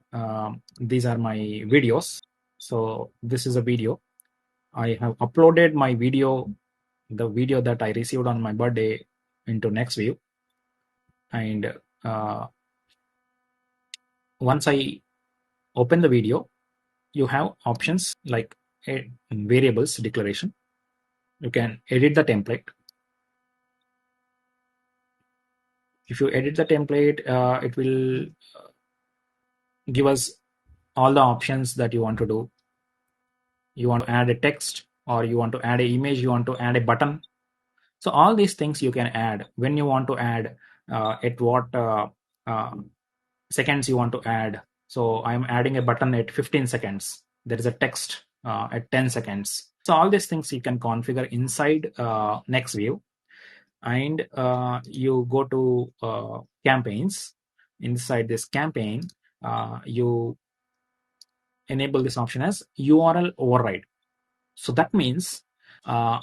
these are my videos. So this is a video. I have uploaded my video, the video that I received on my birthday, into NextView. And once I open the video, you have options like variables declaration. You can edit the template. If you edit the template, it will give us all the options that you want to do. You want to add a text, or you want to add an image, you want to add a button. So all these things you can add when you want to add, at what seconds you want to add. So I'm adding a button at 15 seconds. There is a text at 10 seconds. So all these things you can configure inside NextView. And you go to campaigns. Inside this campaign, you enable this option as URL override. So that means I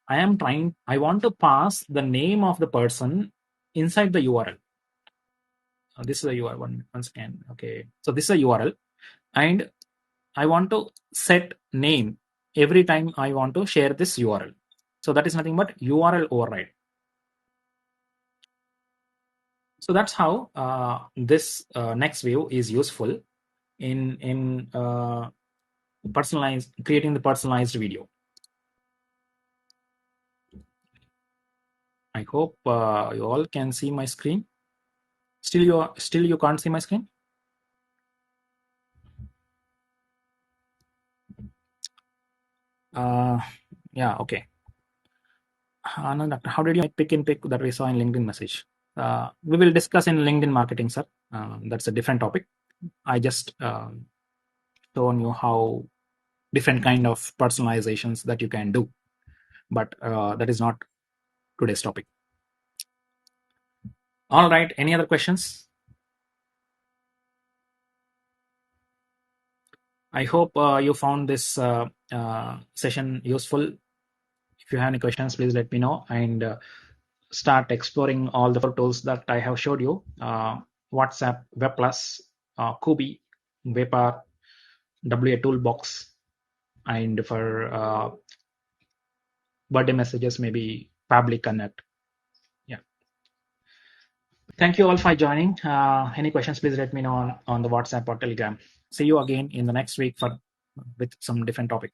want to pass the name of the person inside the URL. This is a URL. Once again, okay. So this is a URL, and I want to set name every time I want to share this URL. So that is nothing but URL override. So that's how this next view is useful in creating the personalized video. I hope you all can see my screen. Still you can't see my screen. Yeah, okay. Anand, how did you make pick and pick that we saw in LinkedIn message? We will discuss in LinkedIn marketing, sir. That's a different topic. I just shown you how different kind of personalizations that you can do, but that is not today's topic. All right. Any other questions? I hope you found this session useful. If you have any questions, please let me know and start exploring all the tools that I have showed you. WhatsApp, Web Plus, Kubi, Vapor, WA Toolbox, and for birthday messages, maybe Public Connect. Yeah. Thank you all for joining. Any questions, please let me know on the WhatsApp or Telegram. See you again in the next week with some different topic.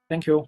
Thank you.